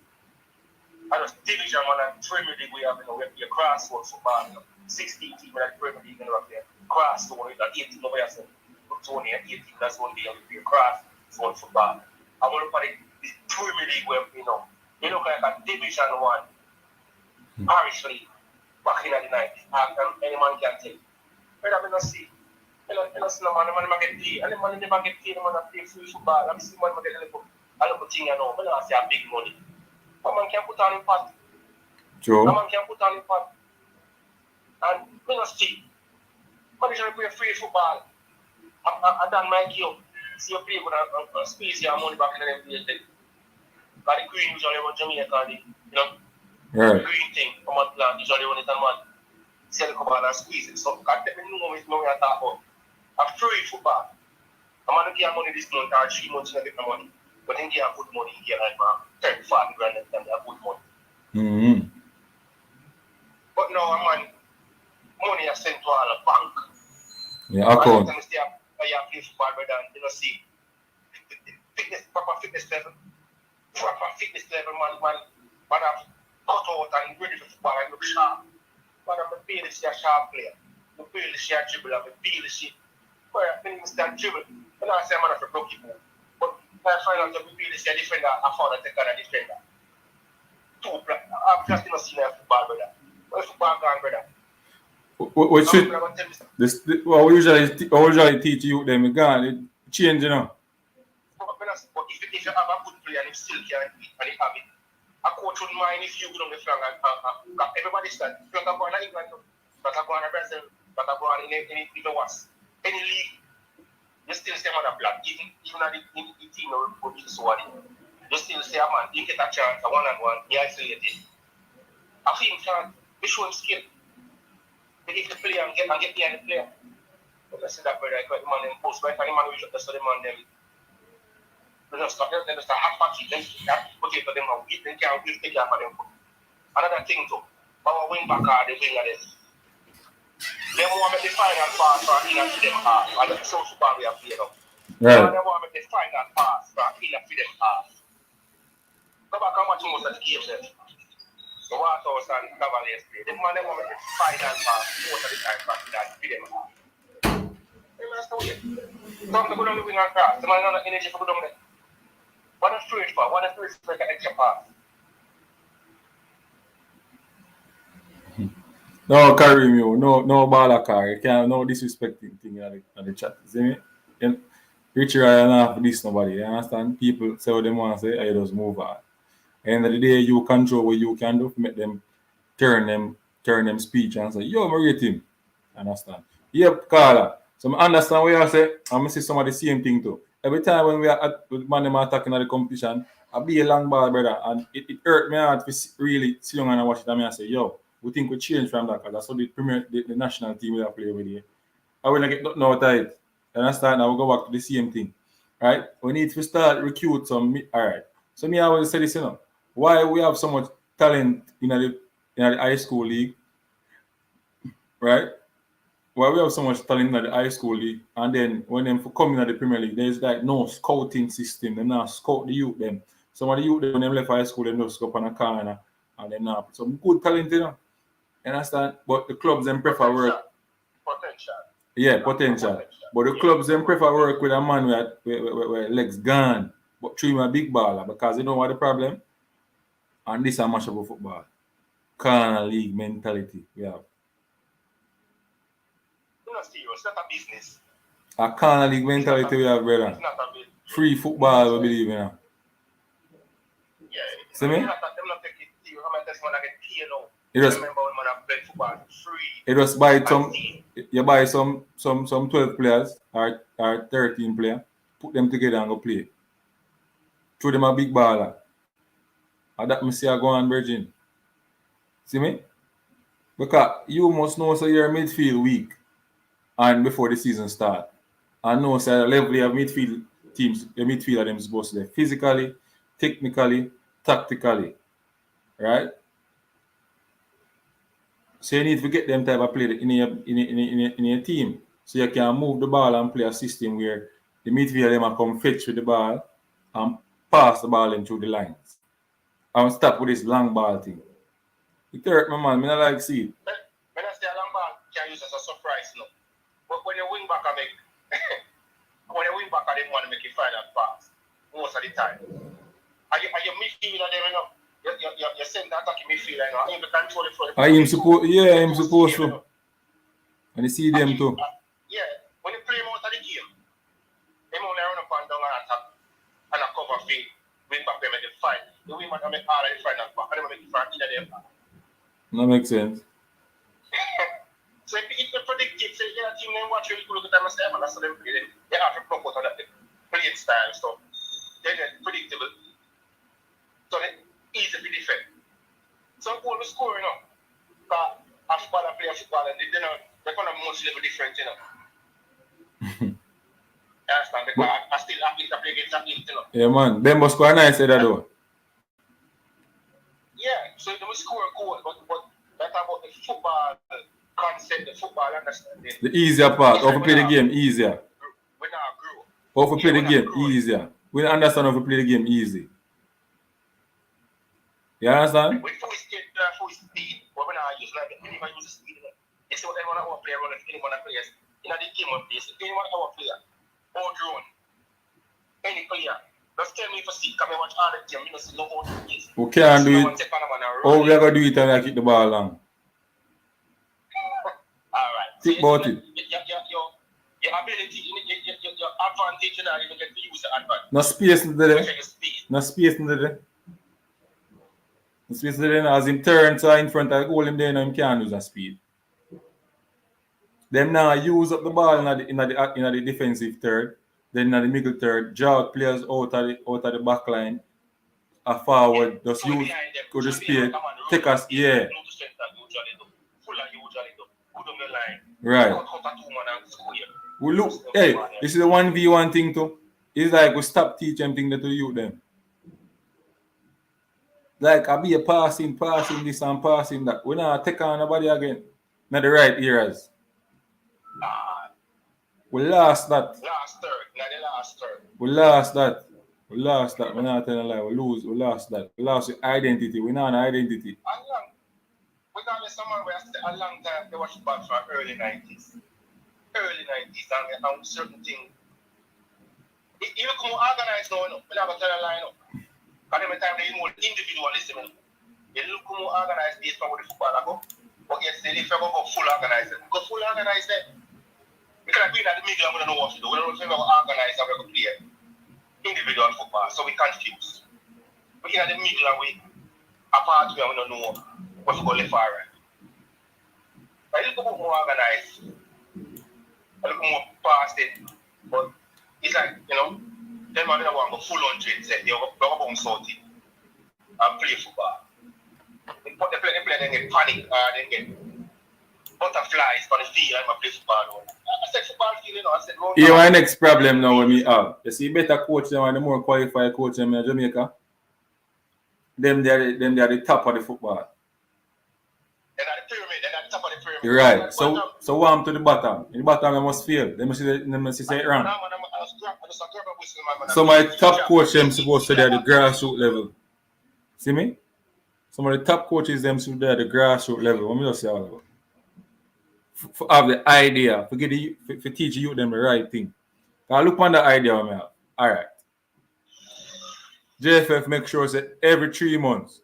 I was Division 1 and Premier League, we have, you know, we play crossword football, you know, 16 teams in the Premier League, you know, we play crossword, you know, 18 over here, so it's only 18, that's one day we play crossword football. I want to put it the Premier League where, you know, they look like a Division 1 parish league back in the 90s, and any man can take. But I mean, I see, you know, see, man get paid, and the man never get paid, the man play free football, I see man get a little thing, you know, but I see a big money. A man can put on in pot. True. A man can put on in pot. And we don't see. Man is play free football. I done my game. See you play with a squeeze your money back in the NBA thing. Because the green usually want Jamaica, you know, right. The green thing, come on plant, usually want it and man. See the couple and squeeze it. So God let me know what I talk about. A free football. A man don't get money this month or 3 months to get the money. But then get good money, you get like 30, 40 grand and they have good money. Mm-hmm. But now, man, money is sent to all a bank. Yeah, account. play football, brother, and you know, see proper fitness level, man have cut out and ready for football and look sharp. Man, I'm barely see a sharp player. I barely see a dribble, I barely see. Where I think that dribble, and I say man have a lucky move. But I find out that we barely see a defender, I found a defender. I've just never seen a football, brother. Where's football gone, brother? What should we usually teach you them again? It change, you know. But if you have a good player and he still can beat and he have it, a coach wouldn't mind if you go on the flank and everybody stand. If you're going to England, but I'm going to Brazil, but I'm going in any league, you still say man a black, even at the team will be so what you still say a man, you get a chance, a one-on-one, he isolated. I think we show him skill. They give the player and get behind the player. But I see that brother, I got the man in post, right? And the man will just the man them. They just start half party, then okay for them and they can't take care for them. Another thing too, our wing back are the wing of this. They want to make the final pass for in and them half. And that's so super we have played up. Right. They want to make the final pass for in and them half. Go back and watch most of the games then. The White House and Cavaliers play. The man they want to make the final pass most of the time for in and them half. They must know it. Some to go down the wing and cross. The man don't have energy for go down there. What a straight for an extra pass. No, Karim, no baller car. You can't no disrespecting thing in the chat. See me? Richard, I don't have this nobody. You understand? People say what they want to say, I just move on. At the end of the day, you control what you can do to make them turn them speech and say, yo, I rate him. Understand? Yep, Carla. So I understand what you say. I'm gonna say some of the same thing too. Every time when we are at man them attacking at the competition, I be a long ball, brother, and it hurt me hard to really sit down and watch it. And I say, yo, we think we change from that because that's how the national team will play with you. I will not get nothing out of it. Understand? Now we go back to the same thing. Right? We need to start recruit some. All right. So me, I will say this, why we have so much talent in the high school league, right? Why we have so much talent in the high school league, and then when them come in the Premier League, there's like no scouting system. They now scout the youth them. Some of the youth when they left high school, they just go up on a corner and then now some good talent, You understand? But the clubs them prefer work. Potential. Yeah, potential. But the clubs them prefer work with a man where legs gone, but treat him a big baller because you know what the problem? And this is much of a football. Corner league mentality we have. It's not a business. A corner league mentality we have, brother. It's not a business. Free football, we believe in. Yeah. See me? Them not take it serious. How many times when I get paid now? It Remember when man have played football free. It was buy you buy some 12 players or 13 players, put them together and go play. Throw them a big baller. And that me say I go on Virgin. See me? Because you must know so you're midfield weak and before the season start. And know so the level of midfield teams, the midfielder them supposed to be physically, technically, tactically. Right? So you need to get them type of play in your team. So you can move the ball and play a system where the midfielder them come fetch with the ball and pass the ball in through the lines. And stop with this long ball thing. It hurt my man, I don't like see it. When I say a long ball, can use as a surprise, no. But when you wing back, they want to make a final pass most of the time. Are you midfielder there, You're saying that attacking midfielder, you can control it for I'm supposed to. And you see them too. Yeah, when you play him out of the game, they only run up and down and attack and a cover field, wing back, they make the fight. The wing back, make all of the final back, and they make the front either them. That makes sense. So if you predict it, say, yeah, team name watch you look at them and say, man, that's how they play. They have to promote on that playing style, so they're predictable. So they easy to defend. Some goal we score, Because a footballer play a football and they're kind of much level different, I understand, because I still athlete to play against athlete, Yeah, man. Them must score nice, though. Yeah, so they will score a goal, but that's about the football concept, the football understanding. The easier part, of play the game easier. We now How to play the game easier. We don't understand how to play the game easy. You understand? With full speed, but when I use like anyone use speed, you see what anyone I want to play around if anyone plays in the game of this, anyone I want to play, or drone, any player. Just tell me if I see, come and watch all the game, you know, see no how to do it. We can't do it. How we are going to do it and I keep the ball long? Alright. Think about it. Your ability, your advantage, and you get to use the advantage. No space in there. No space in there. No space in there. As him turn so in front of the goal, him there, him can't use the speed. Them now use up the ball in the defensive third, then in the middle third, draw players out of the back line, a forward, just use go to speed, take us, yeah. Right. We look, hey, this is the 1v1 thing too. It's like we stop teaching thing that to you them. Like I be a passing this and passing that. We not take on nobody again. Not the right eras. We lost that. Last third, not the last third. We lost that. We lost that. We're not telling a lie. We lost that. We lost your identity. We not an identity. Regardless of someone where a long time they watch back from early 90s. Early 90s and certain things. You look more organized now, we never tell a line up. Because every time they more individualism. You look more organized based on what the football go. But yes, they if you go full organized. Because full organized then. Because we in the middle, we don't know what to do. We don't know if we organize and we go play individual football. So we confuse. We in the middle and we apart where we don't know what to go left or right. I look more organized. I look more past it. But it's like, you know, them are the one go full on trade set. They go bounce out it and play football. They play, then get panic or then get butterflies on the field and play football. I said football field, you know, I said road. Here my next problem now when we have. You see better coach them and the more qualified coach them in Jamaica. Them they are the top of the football. They're at the pyramid, they're at the top of the pyramid. You're right. So warm to the bottom. In the bottom they must fail. They must say it wrong. So my top coach them supposed to be at the grassroots level. See me? Some of the top coaches them should be at the grassroots level. Let me just say all about. For have the idea, for teach you them the right thing. I look on the idea we have. Alright. JFF make sure that every 3 months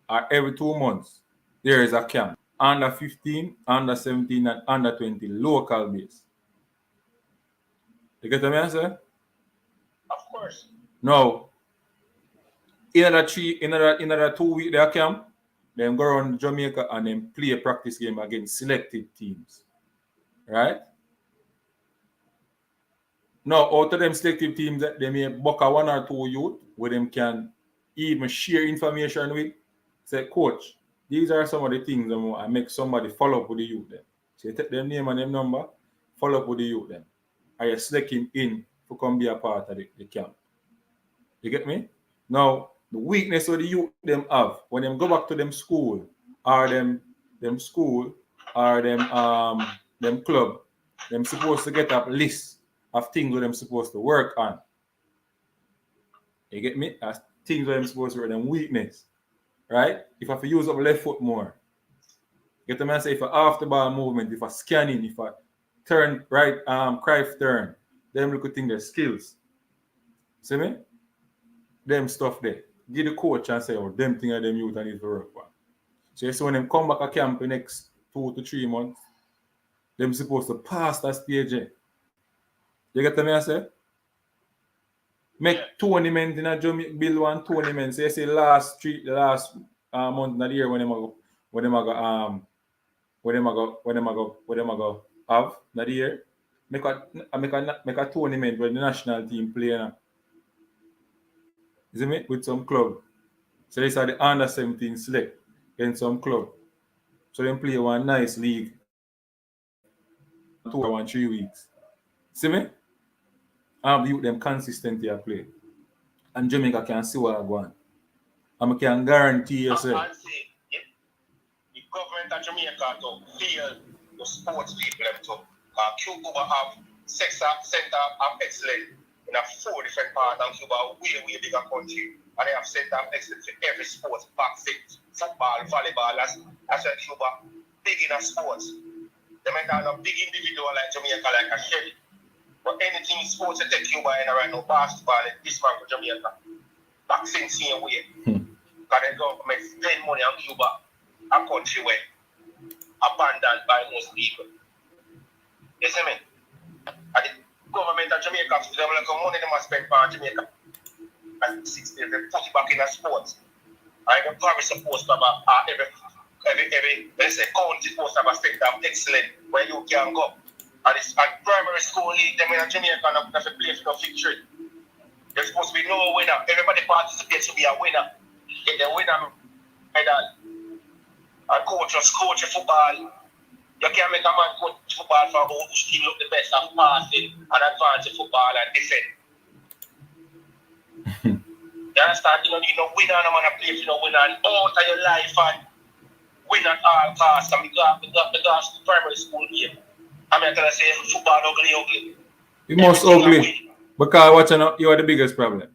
or every 2 months there is a camp. Under 15, under 17, and under 20 local base. You get what I say? Of course. Now, in another 2 weeks they camp, then go around Jamaica and then play a practice game against selected teams. Right? Now, out of them selective teams, they may book a 1 or 2 youth where them can even share information with. Say, coach, these are some of the things I make somebody follow up with the youth then. So you take their name and their number, follow up with the youth then. And you select him in to come be a part of the camp. You get me? Now, the weakness of the youth them have, when them go back to them school, or them school, or them club, them supposed to get a list of things that them supposed to work on. You get me? As things that them supposed to work on, them weakness. Right? If I use up left foot more. Get the man say if I off the ball movement, if I scanning, if I turn right Cruyff turn, them look at things their skills. See me? Them stuff there. Give the coach and say, oh, them thing are them youth I need to work on. So you see when them come back a camp the next 2 to 3 months, them supposed to pass that stage. You get what I say? Make tournament in a Jamaica, build one tournament. So you see the last month of the year when them go have that year. Make a tournament where the national team play now. Is it with some club? So these are the under 17 select against some club. So them play one nice league. 2 or 3 weeks. See me? I have them consistently at play. And Jamaica can see what I go on. And I can guarantee you, sir. And see, the government of Jamaica to feel the sports people to Cuba have center of excellence in in a 4 different parts of Cuba, way bigger country. And they have center of excellence for every sport, boxing, football, volleyball, that's why Cuba big in a sports. They might have a big individual like Jamaica, like a Shelly. But anything in sports that take Cuba in right now, basketball, this man for Jamaica. Boxing same way. Because the government spend money on Cuba, a country where abandoned by most people. You see me? And the government of Jamaica, they have like money they must spend on Jamaica. And 6 days, they put it back in the sports. And the parish supposed to have every let's say county supposed to have a center of excellence where you can go. And it's at primary school league, them in Jamaica have to play for the victory. There's supposed to be no winner. Everybody participates to be a winner. Get the winner medal. And coach football. You can't make a man coach football for who still look the best at passing and advance football and defend. You understand? You don't need no winner, no man to play for no winner and out of your life and win at all costs. And we got the primary school game. I'm not gonna say football ugly. It must ugly. Because watching you are the biggest problem.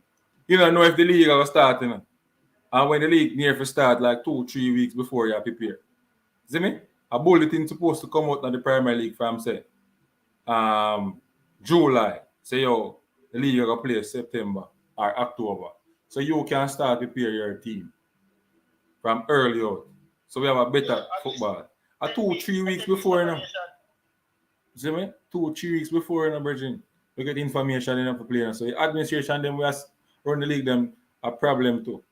You don't know if the league will start, you know. And when the league near to start, like 2-3 weeks before you are prepared. See me? A bulletin supposed to come out on the Premier League from say July. Say yo, the league will play September or October. So you can start prepare your team from early out. So we have a better football. 2-3 weeks before, you know. See me? 2-3 weeks before, you know, Virgin. We get information enough for players. So the administration them we run the league them a problem too.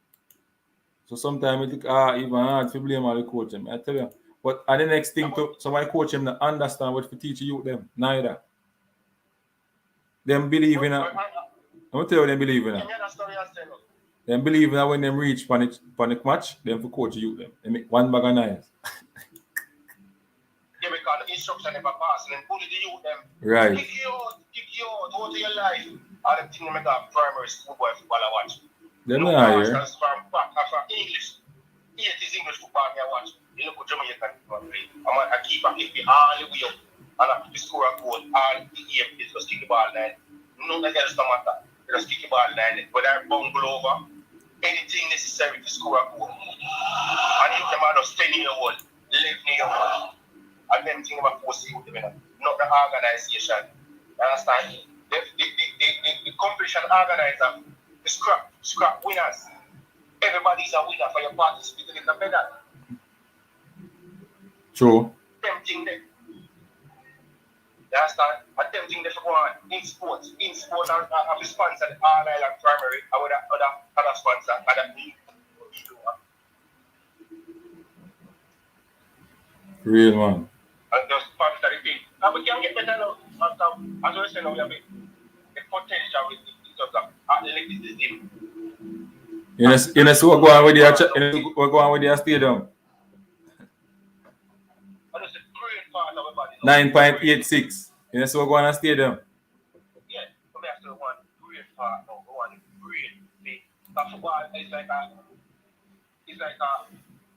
So sometimes it even hard to blame all the coach them. I tell you. But the next thing to somebody coach them to understand what to teach you them. Neither. Them believe in I'm gonna tell you them believe in it. Them believe that when them reach panic match, them for coach you them. They make one bag of knives. Yeah, because the instruction never pass and then bully the youth them. Right. Kick you out, go to your life. All the things make a primary school boy football I watch. Them no not here. From English. It is English football I watch. You look at Jamaican football play. I keep all the way up. And I score a goal. All the game is just kick the ball line. Nothing else no matter. Just kick the ball line. Whether I bungle over, anything necessary to score a goal. And if the man is 10-year-old, 11-year-old, and them things about force you with them, not the organization. You understand? The competition organizer, the scrap winners. Everybody's a winner for your participating in the medal. True. Tempting them. You understand? And tempting them for going in sports. In sports, I'm sponsored All Island Primary, and with other sponsor, other league. Real man. And just sponsor the thing. And we can get better now. As we say now, we have the potential with the athleticism. You know, so we're going with their stadium. 9.86. You know, so we're going to stadium. Yeah, so we have to one great part now. One great thing. That football is like a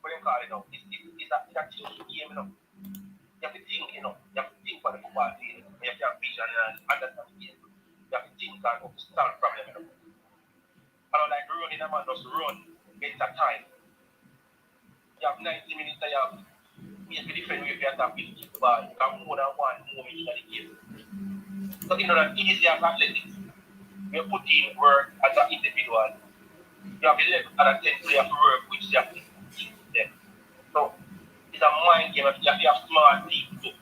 what do you call it now? It's a team game, you know. You have to think, you know. You have to think for the football team. You have to have vision and understand the game. You have to think and solve problem, you know. I don't like running, a man just run, get that time. You have 90 minutes, you have maybe different way to attack with the ball. You have more than one moment in the game. So, you know, that easy as athletics. You put in work as an individual. You have 11 other 10 players to work which you have to teach them. So, it's a mind game. You have to have smart team too.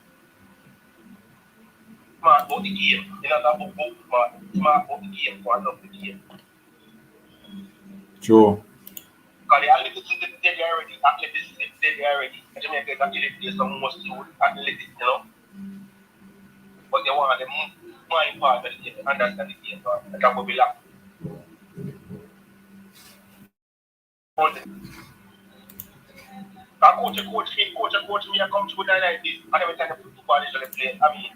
Smart about the game. You know, not about smart about the game, so I love the game. True. Because the athletics is dead already. Jamaica is actually play some most athletics, you know. But they want the mind part of the game, understand the game, so that will be lacking. Coach me, I come to the like this, and every time the football is play, I mean,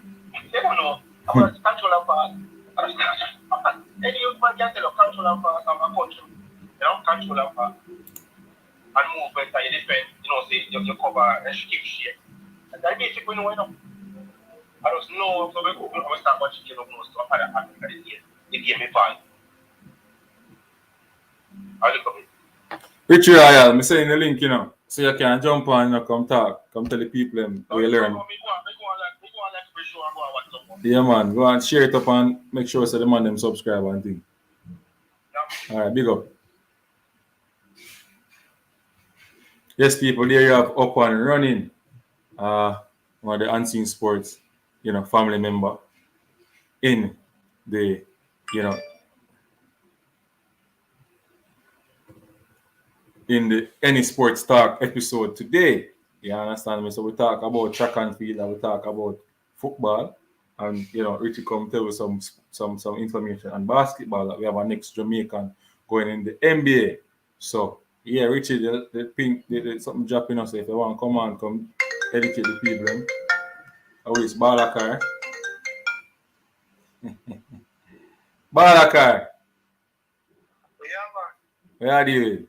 they don't know. I'm going to control and pass. Any youth man can tell you, control and pass, I'm a coach. You know, control and pass. And move better, you defend, you know, say you cover and keep shit. And that's basically you know. I just know, so we start watching game of most of other athletes. the game me fight. I look at it. Richie Royal, I'm sending the link, so you can jump on, come talk, come tell the people where you learn. Yeah, man, go and share it up and make sure so the man them subscribe and thing. All right, big up. Yes, people, there you have Up and Running, one of the unseen sports, family member in the, in the Any Sports Talk episode today. You understand me? So we talk about track and field, and we talk about football, and Richie come tell us some information on basketball. That we have our next Jamaican going in the NBA. So yeah, Richie, the pink, something dropping us. So if you want, come educate the people. How is Balakar? Balakar, Yeah, man. where are you?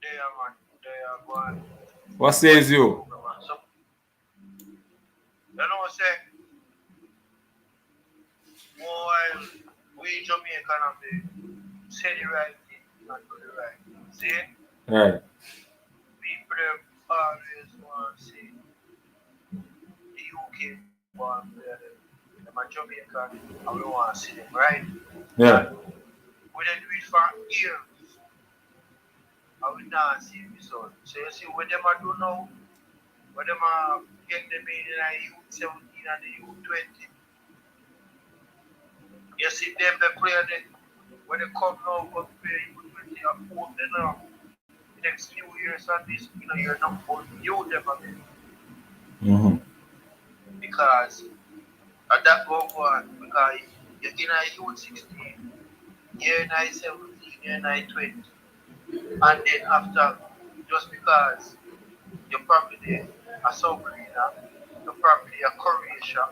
There, man. There, man. What says you? You know what I'm saying? Boy, we Jamaican have to say the right thing, not do the right thing. See? Right. People them always want to say the UK want to play them. Them a Jamaican and we want to see them, right? Yeah. And we done do it for years and we not see the result. So you see what them a do now? What them a get them in the youth 17 and the youth 20. You see them they play them when they come now go play youth 20 and 4 then the next few years and this, you're not for you them again. Mm-hmm. Because at that go on, because you're in a youth 16, you're in a 17, you're in a 20. And then after, just because you're probably a Sabrina, you're probably a Croatia,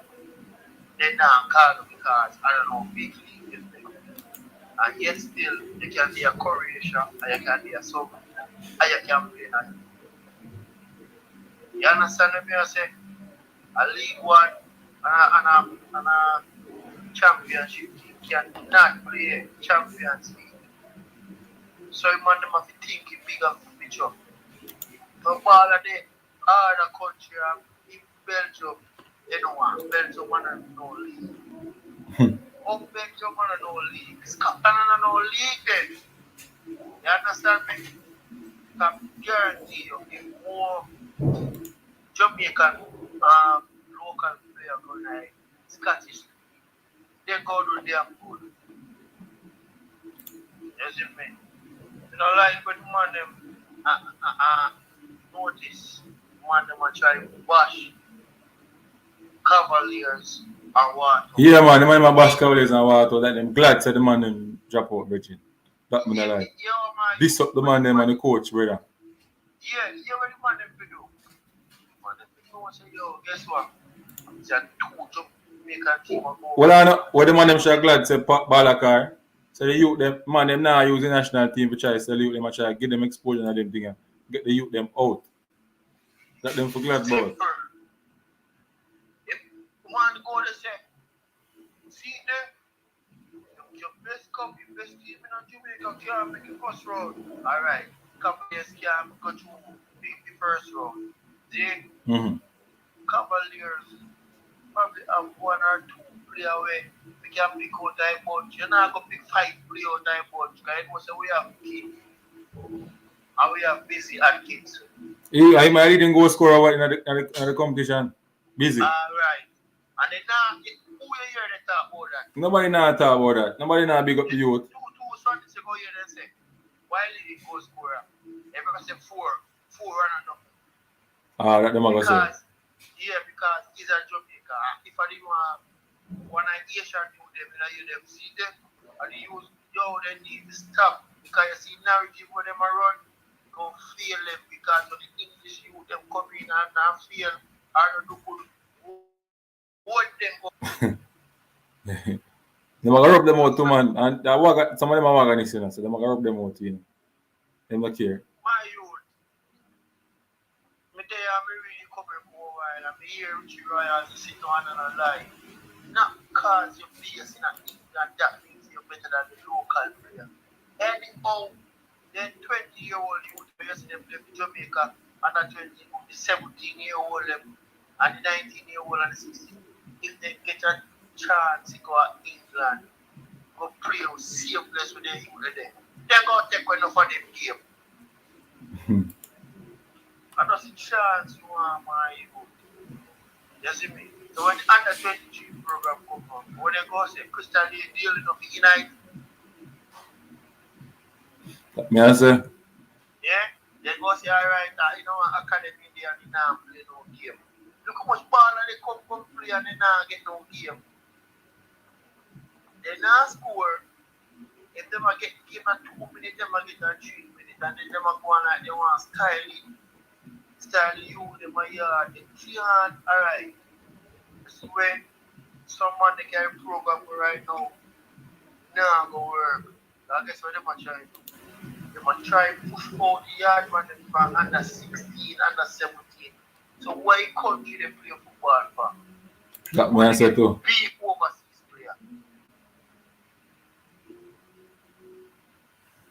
they now call you because, I don't know, big league is big. And yet still, you can be a Croatia, and you can be a Sabrina, and you can play in a You understand what I say? A League One and a championship team cannot play Champions League. So you man them have to think in bigger picture. So all of the other country in Belgium, they don't want Belgium and no league. Belgium and no league. Scotland and no league then. You understand me? I guarantee you if more Jamaican local player going like Scottish, they go to their good. You see me? Like when man them notice man them are trying to bash Cavaliers and what. Yeah, man, the man my bash Cavaliers and what that them glad said the man them drop out, Virgin. That me like. This up the man them and the coach, brother. Yeah, what the man them to do? Man them to know say, yo, guess what? It's a two Jamaican team. Well, I know what the man them should glad say Balakar. So the youth them man them now use the national team to try to sell youth them and try to get them exposure and them thing and get the youth them out. That them for glad about. If one go to say, see there, your best cup, your best team in Jamaica can't make the first round. Alright, Cavaliers can't go through the first round. See? Cavaliers probably have one or two play away. We can pick out that bunch. You're not going to pick 5 play out that bunch. Because it was we have kids. And we have busy at kids. I didn't go score over in the competition. Busy. Alright. And then now, who you hear they talk about that? Nobody now talk about that. Nobody now big up the youth. Two Sundays ago here they say, why did he go score? Everyone say 4 and nothing. That them are say. Yeah, because he's a Jamaica. If I didn't want one Asian do them, you them see them, and they use, they need to stop. Because you see narrative where them are run, go fail them because of the English youth, them come in and not fail, or do good. What them go? They might rub them out too, man. And some of them are organized, so they might rub them out, They don't care. My youth, me there, I'm really coming for a while. I'm here with you, Royal, sitting on and a lie. Now, because you're based in England, that means you're better than the local player. Anyhow, then 20-year-old youth, you see them play for Jamaica, under 20, the 17-year-old them, and the 19-year-old and the 16. If they get a chance to go to England, go play with same place with their youth there, they're going to take enough of them game. And that's a chance you want my youth. You see me? So when the under 23 program come on, when they go say, Crystal, they dealing of the United. Me I say, Yeah? They go say, alright, you know, academy there and they not play no game. Look how much ball they come play and they not get no game. They not score. If they get game at 2 minutes, they get at 3 minutes, and then they go on like they want style you, them a yard, they can't, alright. This is when someone they carry program right now, now go work. I guess what they might try to do. They might try push out the yard man from under 16, under 17. So why country they play football for? that me I say too. Big overseas player.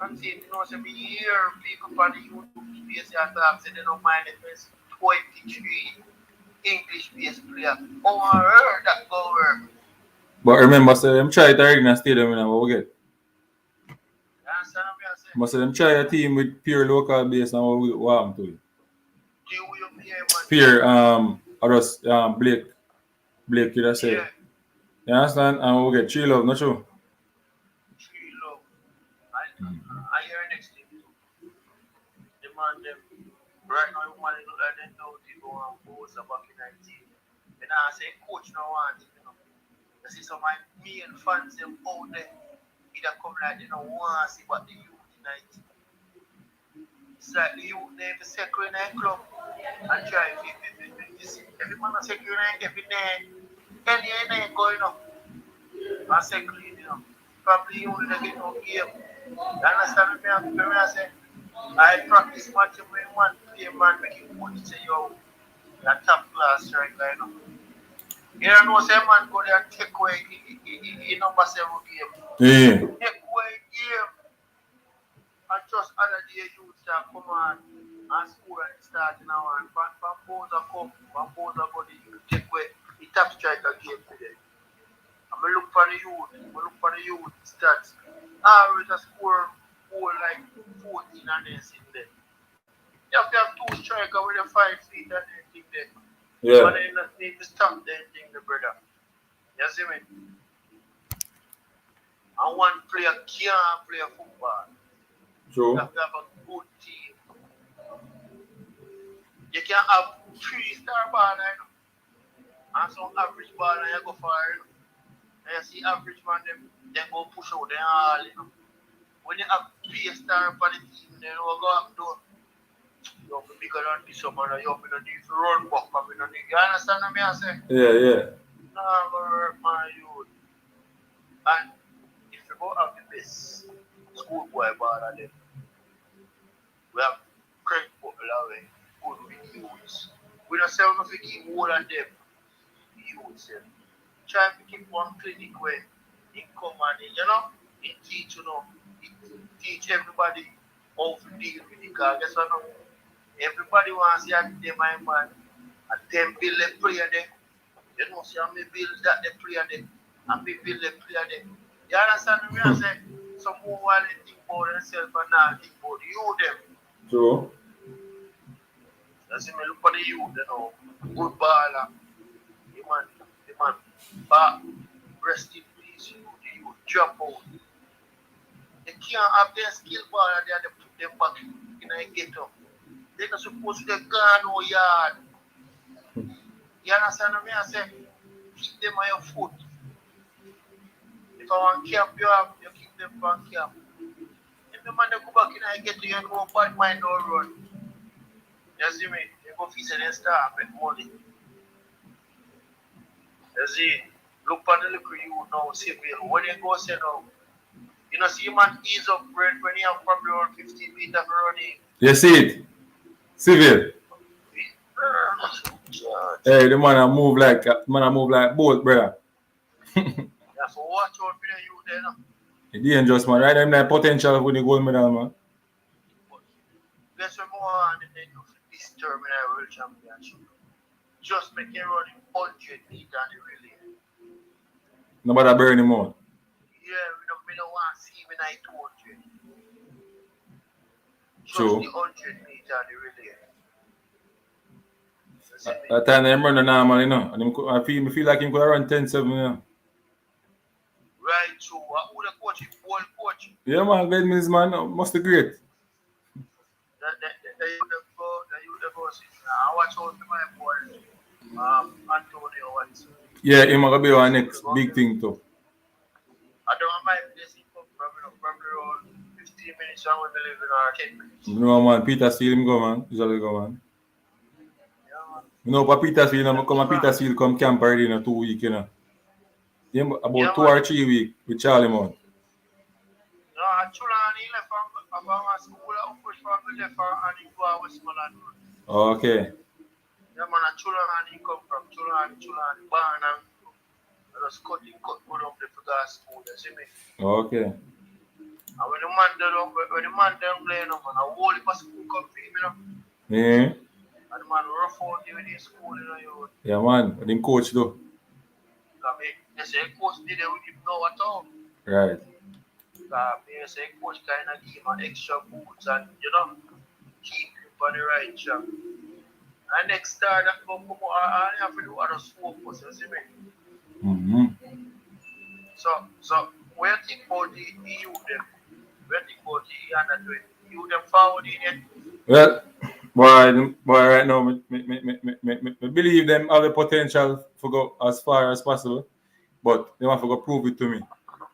I'm saying, you know, so me hear people on the YouTube space and talk, say they don't mind the first 23 English-based player. Oh, I heard that go work. But remember, say them try it in a stadium, you know what we get. You understand what I say? But say them try a team with pure local base and what happened to it. Do you hear, man? Pure, or just Blake, you just say. Yeah, You understand? And we get 3 love, not true? tree love. I hear next thing too. The man, them, right now, the man look like they know they go and pose back in 19. And I say, coach now wants, you know. I see some of my main fans them out there. Either come like they don't want to see what the youth tonight. It's like the youth they have a second in a club and try to see every man a second in every day. Any ain't going up. A second, you know. Probably you only get no game. You understand me? I say I practice much when one play man make it good say yo you're top class striker, you know. You don't know say man go there and take away in number 7 game. Yeah. Take away game and just other day you start come on and score and start now and Bamboza come, Bamboza go the you take away the top striker game today. I'm gonna look for the youth stats. Average a score goal like 14 and then sit there. You have to have 2 strikers with a 5 feet and then thing there. Yeah. But then you need to stop that thing, the brother. You see me? And one player can't play football. True. You have to have a good team. You can't have 3-star ball, you know, and some average ball and you go for it. You know. And you see average man, them go push out them all, you know. When you have 3-star for the team, then you go up door. You have to be bigger than this man, you have to need to run back, you understand what I say? Yeah. No, my youth. And if you go have the best schoolboy ball of them, we have Craig Butler away, good with youths. We don't say we give more than them, youths. Try to keep one clinic where he come and you know, he teach, you know, he teach everybody how to deal with the car. Guess what? No? Everybody wants to see them, my man, and them build a prayer there. You know, see, I'm build that the prayer there, and me build a prayer there. You understand me? I say, some more want to think about themselves and not think about you, them. True. You see me, look for the youth, you know, good baller. The man, back, rest in peace, you drop out. They can't have their skill baller there, they put them back in a ghetto. They're not supposed to get gone no yard. You understand what I say? Keep them on your foot. If I want camp you have, you keep them on camp. If the man they go back in and get to you and go bad mind or run. You see me? They go feast and start make money. You see, look for the little you now, civil. When you go say now, you know, see man ease up bread when you have probably around 15 meters running. You see it? Civil. Hey, the man a move like boat, brother. Yeah, so watch out for the youth there. No? It's dangerous, man. Right? Them that potential for the gold medal, man. But guess what more on they do for this terminal world championship? Just make it run in 100 meter on the relay. Nobody burn him out. Yeah, we don't want to see him in 200. Just True. the 100 meter on the relay. That time they run the normal, you know. And I feel like him could run 10-7, you know. Right, so who the coach? Ball coach. Yeah, man, Glenn Mills, man, must be great. The go see. I watch out for my boy, Antonio Watson. Yeah, him gonna be our next big thing too. I don't mind this probably around 15 minutes and when we live in our 10 minutes. You know, man, Peter Steele, him go, man. Usually go, man. Yeah, man. You know, but Peter Steele, Peter Steele come camp already in 2 weeks, you know. Him about 2 or 3 weeks with Charlie Mount. No, actually, he left from my school, I push from the left and he go to Westmoreland. Okay. Yeah, man, Chulan, he come from Chulan, Barn, and I just cut good up the forgot school, you see me? Okay. And when the man don't play, no, man, I hold it for school come for him, you know? Yeah. And the man rough out with his school, you know, you. Yeah, man. But him coach though. They say coach did it with him now at all. Right. They say coach kind of give him an extra boots and, you know, keep him on the right track. And next time that come out, I have to do other focus, you see me? Mm-hmm. So where you think about the EU them? Where you think about the under 20? EU them forward in it? Well, boy, right now, me believe them have the potential to go as far as possible, but they want to go prove it to me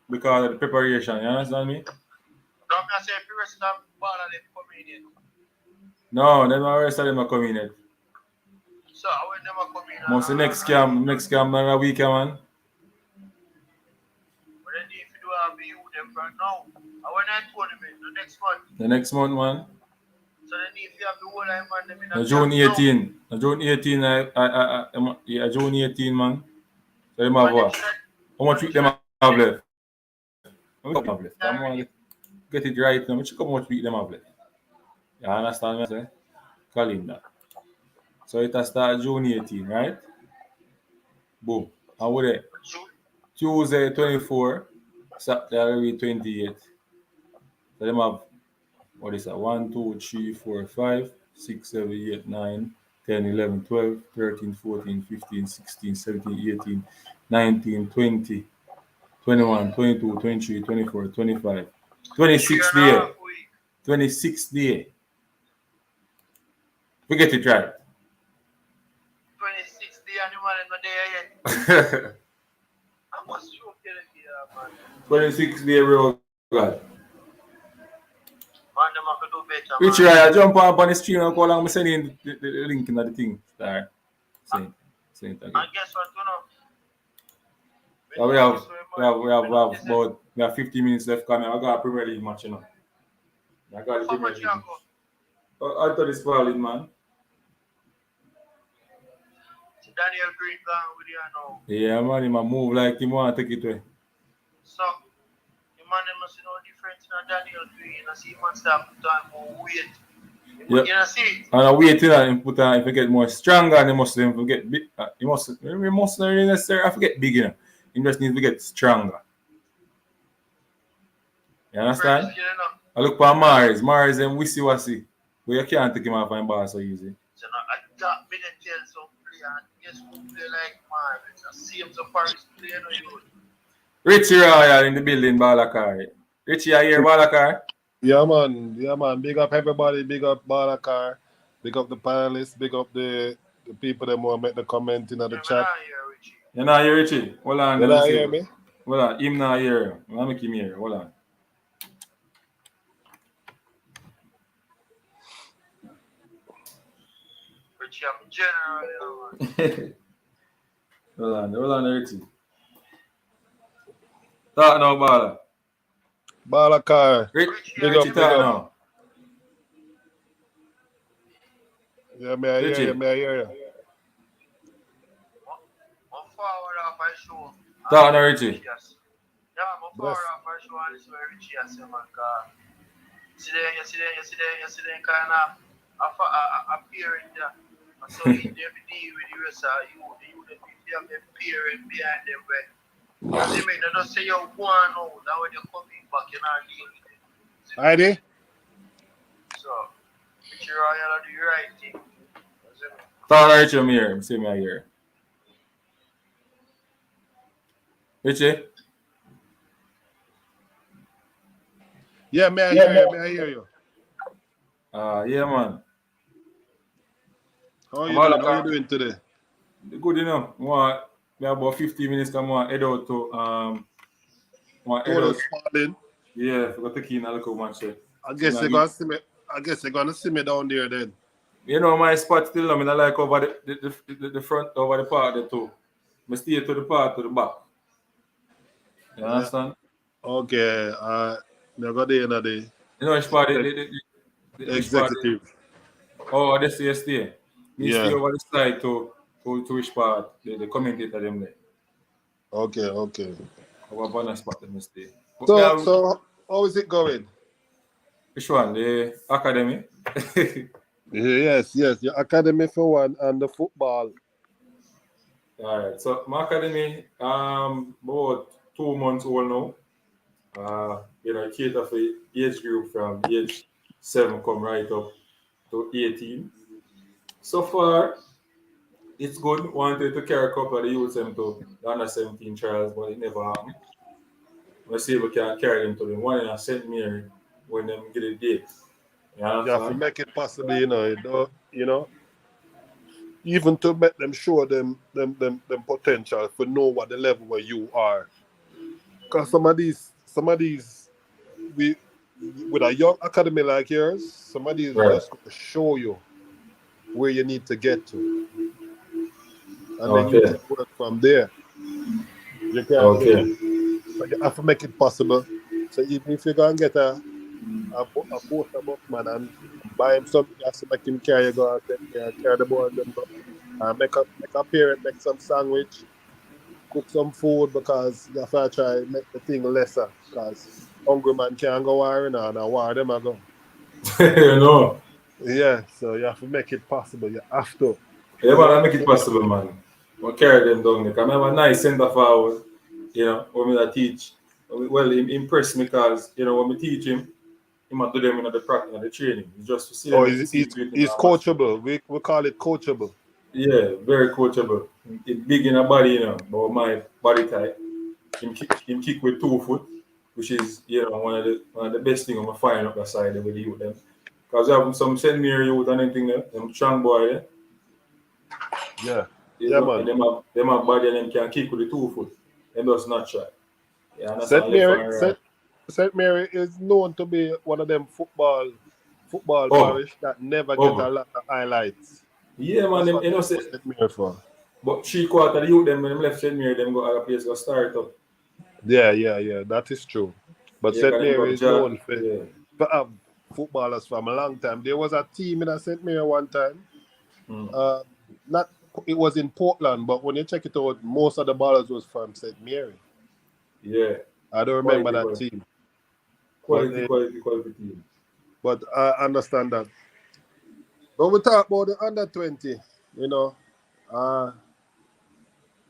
because of the preparation. You understand me? Don't me say if the rest of them ball of them coming in. No, them the rest of them are coming yet. So when them are coming in, Most the next camp, man, a week, man. But then if you do have EU them right now, and when I tournament, the next month. The next month, man. So then if you have the whole line man, them in The June 18. The June 18, yeah, June 18, man. So them have what? How much week them have left? How much have left? I'm gonna get it right now. Check how much week them have left. You understand what I'm saying? Calendar. So it has start June 18, right? Boom. And with it, Tuesday 24, Saturday 28. So them have, what is that? 1, 2, 3, 4, 5, 6, 7, 8, 9, 10, 11, 12, 13, 14, 15, 16, 17, 18, 19, 20, 21, 22, 23, 24, 25. 26th day. 26th day. We get it right. 26th day and the man is not there yet. I must show you man. 26th day, bro. God. Man, them have to do better, Richie, I jump on the stream and call and send in the link in the thing. Say it again. And guess what, you know? So we have 50 minutes left coming. I got a Premier League match, you know. I got the Premier League match. I thought it's valid, man. Daniel Green gone with you now. Yeah, man, he might move like he want to take it away. So, the man must know difference in Daniel Green. I see man start put on more weight. Yeah. You know, see? And I wait till him put on, if he get more stronger, and he must get big. He must not really necessarily forget big, you know. He just needs to get stronger. You understand? I look for Mars. Mars and wissy-wassy. But you can't take him off and bar so easy. So now I got me to tell some player and guess who play like Mars? It's the same as Paris play, you know. Richie Royal in the building, Balakar. Richie, are you here, Balakar? Yeah, man. Big up everybody. Big up Balakar. Big up the panelists. Big up the people that want to make the comment in the chat. You're not here, Richie. Hold on. You not hear me? Hold on. Him not here. I'll make him here. Hold on. Richie, I'm general, Hold on, Richie. Talk now, Bala. Balakar. Richie, talk now. Yeah, I hear you. I'm forward off my show. Talk on Richie. Yes. Yeah, I'm far Bless. off for sure. This is where Richie has him, man. You see there, kind of appearing there. And so they deal with the rest of you. They have their parent behind them, but as they make them just say, yo, go on now. That when you coming back, you know, deal with it. Heidi? So, Richie Royal do the right thing. Talk on Richie, I'm here. I'm seeing me here. Richie? Yeah, may I hear you? May I hear you? Yeah, man. How are I'm you all doing? How are you like, doing today? good enough. Me about 15 minutes come on head out to head Total out. Spalding. Yeah, forgot to key in a little match. I guess they're gonna see me. I guess they're gonna see me down there then. You know my spot still. I mean, I like over the front over the part there too. I stay to the part to the back. You Yeah. understand? Okay. Me go there in a day. You know which part? Which part? Executive. Oh, this is stay. Me stay Yeah. over the side to which part? The commentator them there. Okay. Okay. Over bonus spot them stay. But me So have, so how is it going? which one? The academy. Yes. Yes. Your academy for one and the football. All right. So my academy, about 2 months old now. I cater for age group from age 7 come right up to 18. So far, it's good. Wanted to carry a couple of the youths them to the under 17 trials, but it never happened. Let's see if we can carry them to the one in St. Mary when them get a date. You You have to understand? make it possible, even to make them show them potential for know what the level where you are. Because some of these we with a young academy like yours, some of these Right. just gonna show you where you need to get to. And then you Okay. take work from there. You can Okay. but you have to make it possible. So even if you're gonna get a poster bookman and buy him something, you have to make him carry go out there, carry the board them go. Make a parent make some sandwich, cook some food because you have to try make the thing lesser because hungry man can't go wiring on and war them I go. You know. Yeah, so you have to make it possible. You have to. Yeah, You man, I know? make it possible, man. We'll carry them down there. 'Cause I have a nice center forward, when I teach. Well, he impressed me because, when we teach him, he might do them in the practice and the training. It's just to see Oh, them to see great in he's our master. coachable. We call it coachable. Yeah, very coachable. He's big in a body, but my body type. Him kick with 2 foot, which is, one of the best things I'm find up the side with the youth them. Because we have some St. Mary youth and anything there, them strong boy there. Yeah. You Yeah, know, man. them have body and them can kick with the 2 foot. Them just not try. You St. understand? Left Mary and right. St. Mary is known to be one of them football Oh, parish that never get a oh. lot of highlights. Yeah, man, That's them, what they say, know St. Mary for. but 3/4 of the youth them when them left St. Mary, them go other place go start up. Yeah. That is true. But Yeah, St. because them Mary go is job. known Yeah. for have footballers from a long time. There was a team in a St. Mary one time. Mm. Not it was in Portland, but when you check it out, most of the ballers was from St. Mary. Yeah. I don't remember Quality, that quality. team, but Quality team. but I understand that. But we talk about the under 20. Uh,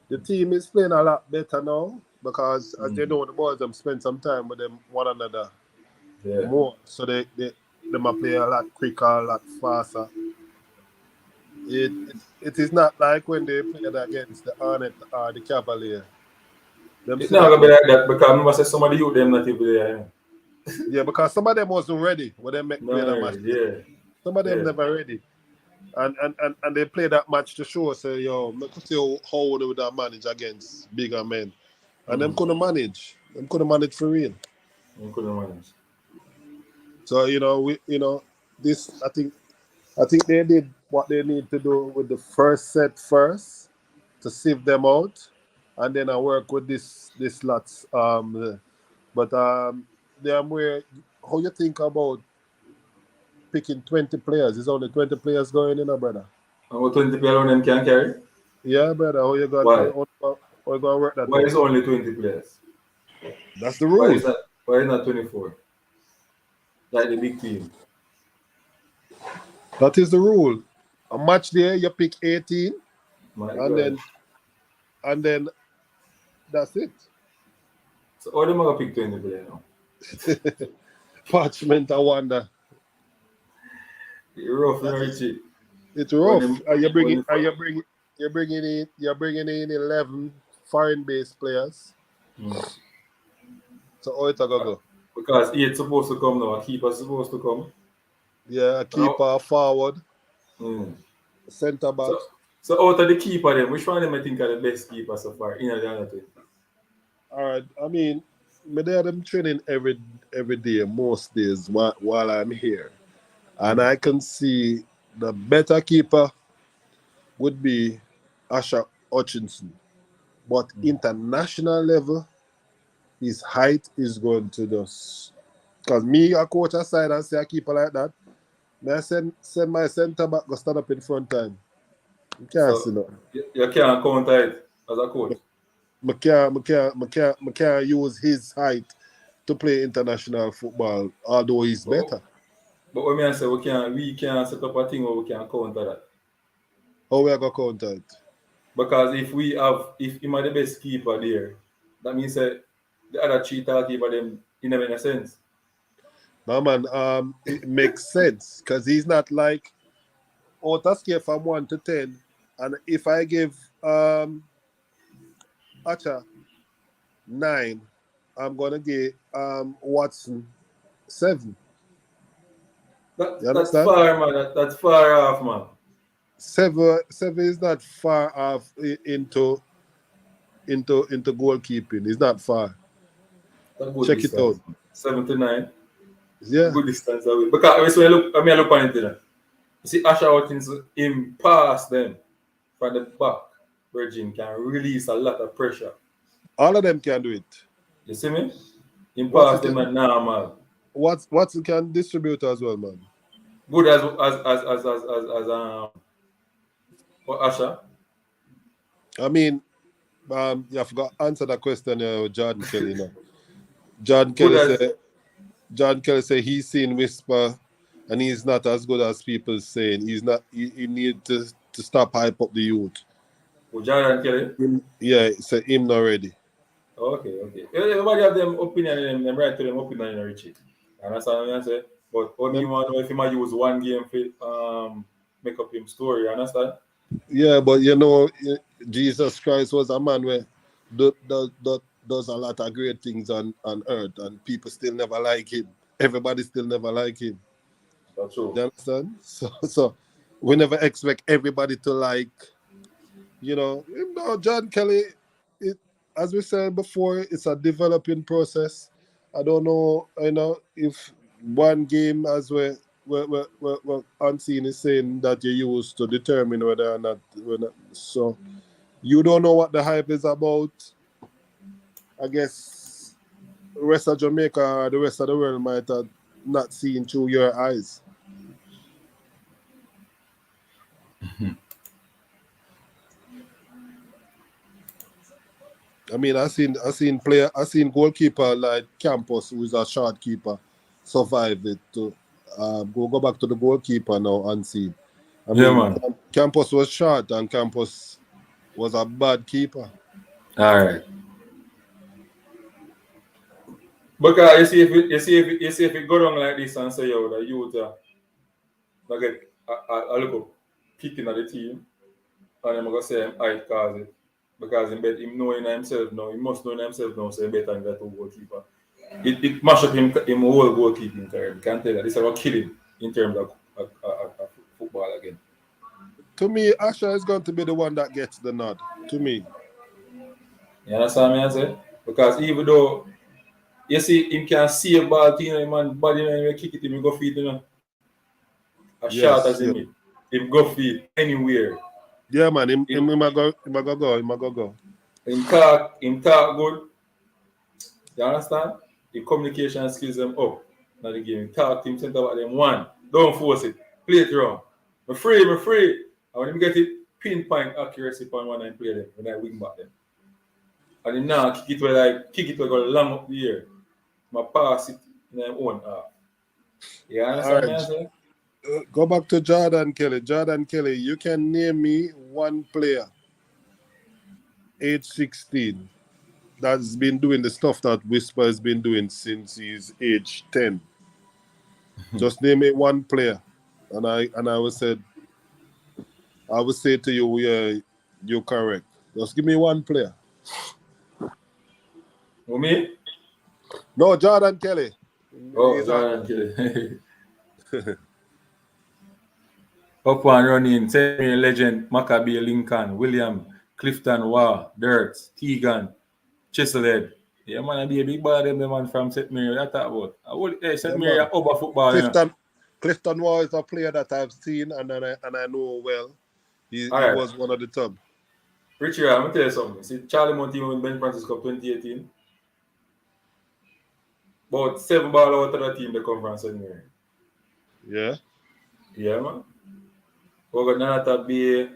the team is playing a lot better now because as they know the boys them spend some time with them one another Yeah. more, so they might play a lot quicker, a lot faster. It is not like when they played against the Hornet or the Cavalier. Them It's still not have gonna be to, like that because remember say some of the youth them not even there. yeah, because some of them wasn't ready when they make No, play that match. yeah. Some of them Yeah. never ready. And they play that match to show say, yo, look see how they would have managed against bigger men. And them couldn't manage. Them couldn't manage for real. You couldn't manage. So, this I think they did what they need to do with the first set first to sieve them out. And then I work with this lots. But them where how you think about picking 20 players? It's only 20 players going in, brother. And what 20 people around them can carry? Yeah, brother. How you got Why? We're going to work that Why out. is only 20 players? That's the Why rule. is that? Why is not 24? Like the big team. That is the rule. A match there, you pick 18, My and God. then that's it. So all them are pick 20 players now. Parchment, I wonder. You're rough, you know, That is, Richie. it's When rough. them, when them, You're bringing in 11 foreign-based players. Hmm. So how it gonna go? Because eight's supposed to come now, a keeper's supposed to come. Yeah, a Now, keeper, forward, hmm. centre back. So, so out of the keeper, then which one of them I think are the best keeper so far in the other 20? All right. I mean, me there them training every day, most days while I'm here, and I can see the better keeper would be Asher Hutchinson, but Hmm. international level, his height is going to just because me a coach aside and say a keeper like that. May I send my centre back go stand up in front time. You can't see So nothing. you can't counter it as a coach. Me can't use his height to play international football, although he's But, better. but when I say we can set up a thing where we can counter that. How we are going to counter it? Because if him are the best keeper there, that means that the other three tall keeper them in never make sense. No, man, it makes sense because he's not like out of scale from 1 to 10. And if I give Acha 9, I'm going to give Watson 7. You That's understand? far, man. That's far off, man. 7 is not far off into goalkeeping. It's not far. That's a good Check it out. distance. 79. Yeah. Good distance away. Because when I look on it, you see Asher Watkins him pass them from the back. Virgin can release a lot of pressure. All of them can do it. You see me? Him Watson pass them can at normal. Watson can distribute as well, man. Good as what Asher. I mean, you forgot to answer that question, Jordan Kelly. No, Jordan Good Kelly as said. Jordan Kelly said he's seen Whisper, and he's not as good as people saying. He's not. He need to stop hype up the youth. Jordan Kelly. Yeah, so him not ready. Okay. Everybody have them opinion in them right to them opinion in Richie. And that's what I say. But what me Mem- want to know if he might use one game for make up him story, you understand? Yeah, but Jesus Christ was a man where does a lot of great things on earth, and people still never like him. Everybody still never like him. That's true. You understand? So we never expect everybody to like, John Kelly, it, as we said before, it's a developing process. I don't know, if one game as we're unseen is saying that you use to determine whether or not, so you don't know what the hype is about. I guess the rest of Jamaica or the rest of the world might have not seen through your eyes. I mean, I seen goalkeeper like Campos, who is a short keeper, survive it to go back to the goalkeeper now unseen. I Yeah, mean, man. Campos was short and Campos was a bad keeper. All right. Because you see if it go down like this and say yo the youth I get a look up kicking at the team and I'm gonna say I cause it. Because him knowing himself now, he must know himself now, so he better than that goalkeeper. It mash up him whole goalkeeping career. You can tell that this is about killing in terms of football again. To me, Asha is going to be the one that gets the nod. To me, You understand me I say? Because even though you see him can see a ball thing, man body you kick it, him go feet, as short as yes, him yeah, is. Him go feet anywhere. yeah, man. Him, Him, him, him, a go, him a go, go, him a go, go. him talk good. You understand? The communication skills them up. Now the game. Talk to him, center about them one. Don't force it. Play it wrong. I'm free. And when him get it, pinpoint accuracy upon one and play them when I wing back them. And then now kick it go long up the air. My pass it in my own half. You All understand me? I right. say? Go back to Jordan Kelly. Jordan Kelly, you can name me one player, age 16, that's been doing the stuff that Whisper has been doing since he's age 10. Just name me one player. And I would say to you, yeah, you're correct. Just give me one player. For me? No, Jordan Kelly. Oh, He's Jordan Kelly. Up and running, St. Mary Legend, Maccabee Lincoln, William, Clifton Waugh, Dirt, Tegan, Chiselhead. Yeah, man, I be a big ball them man from St. Mary. What talk about? St. yeah, Mary man. are over football, you know. Clifton Wall is a player that I've seen and I know well. All He right. was one of the top. Richard, I'm going to tell you something. See, Charlie Monty won Ben Francis Cup 2018. About 7 ball out of the team they come from St. Mary. Yeah. Yeah, man. We got Nata Bay,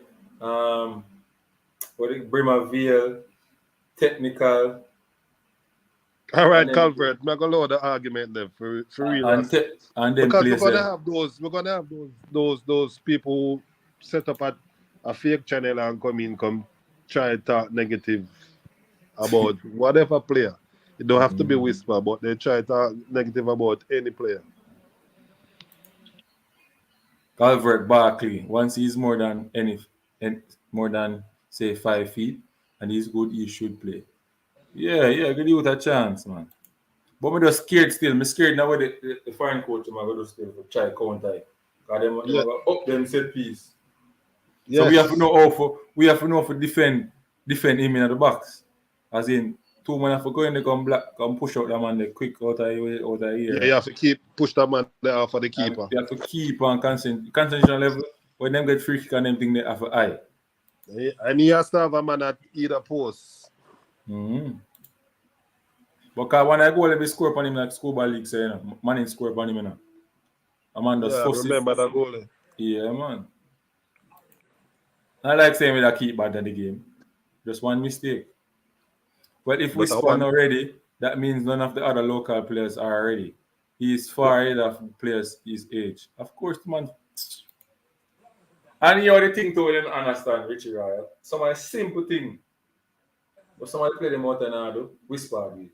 Brimaville, Technical, All and right, then Calvert. I'm not gonna load the argument there for real. Rasta. and then Because place there. we're gonna have those people who set up a fake channel and come try to talk negative about whatever player. It don't have to be Whisper, but they try to talk negative about any player. Calvert Barkley, once he's more than more than say 5 feet and he's good, he should play. Yeah, give you a chance, man. But me just scared still. Me scared now with the foreign coach I'm gonna still for try counter it. Because them Yeah. go up them set piece. So Yes. we have to know how to defend him in the box. As in 2 man have to go in there come push out that man the quick out of Yeah, here. you have to push that man there off for the And keeper. you have to keep on concentration level. When them get free kick and them thing they have an eye. And he has to have a man at either post. Mm-hmm. Because when I go let me score upon him like schoolball league say, you know, man in score upon him, you know. A man just Yeah, fuss it. remember that goal. Yeah, man. I like saying we that keep bad at the game. Just one mistake. But if we But I spawn want already, that means none of the other local players are ready. He is far ahead of players his age. Of course, man. And you know the thing to we didn't understand, Richie Royal. Some of the simple thing. But somebody play them out and I do. Whisper it.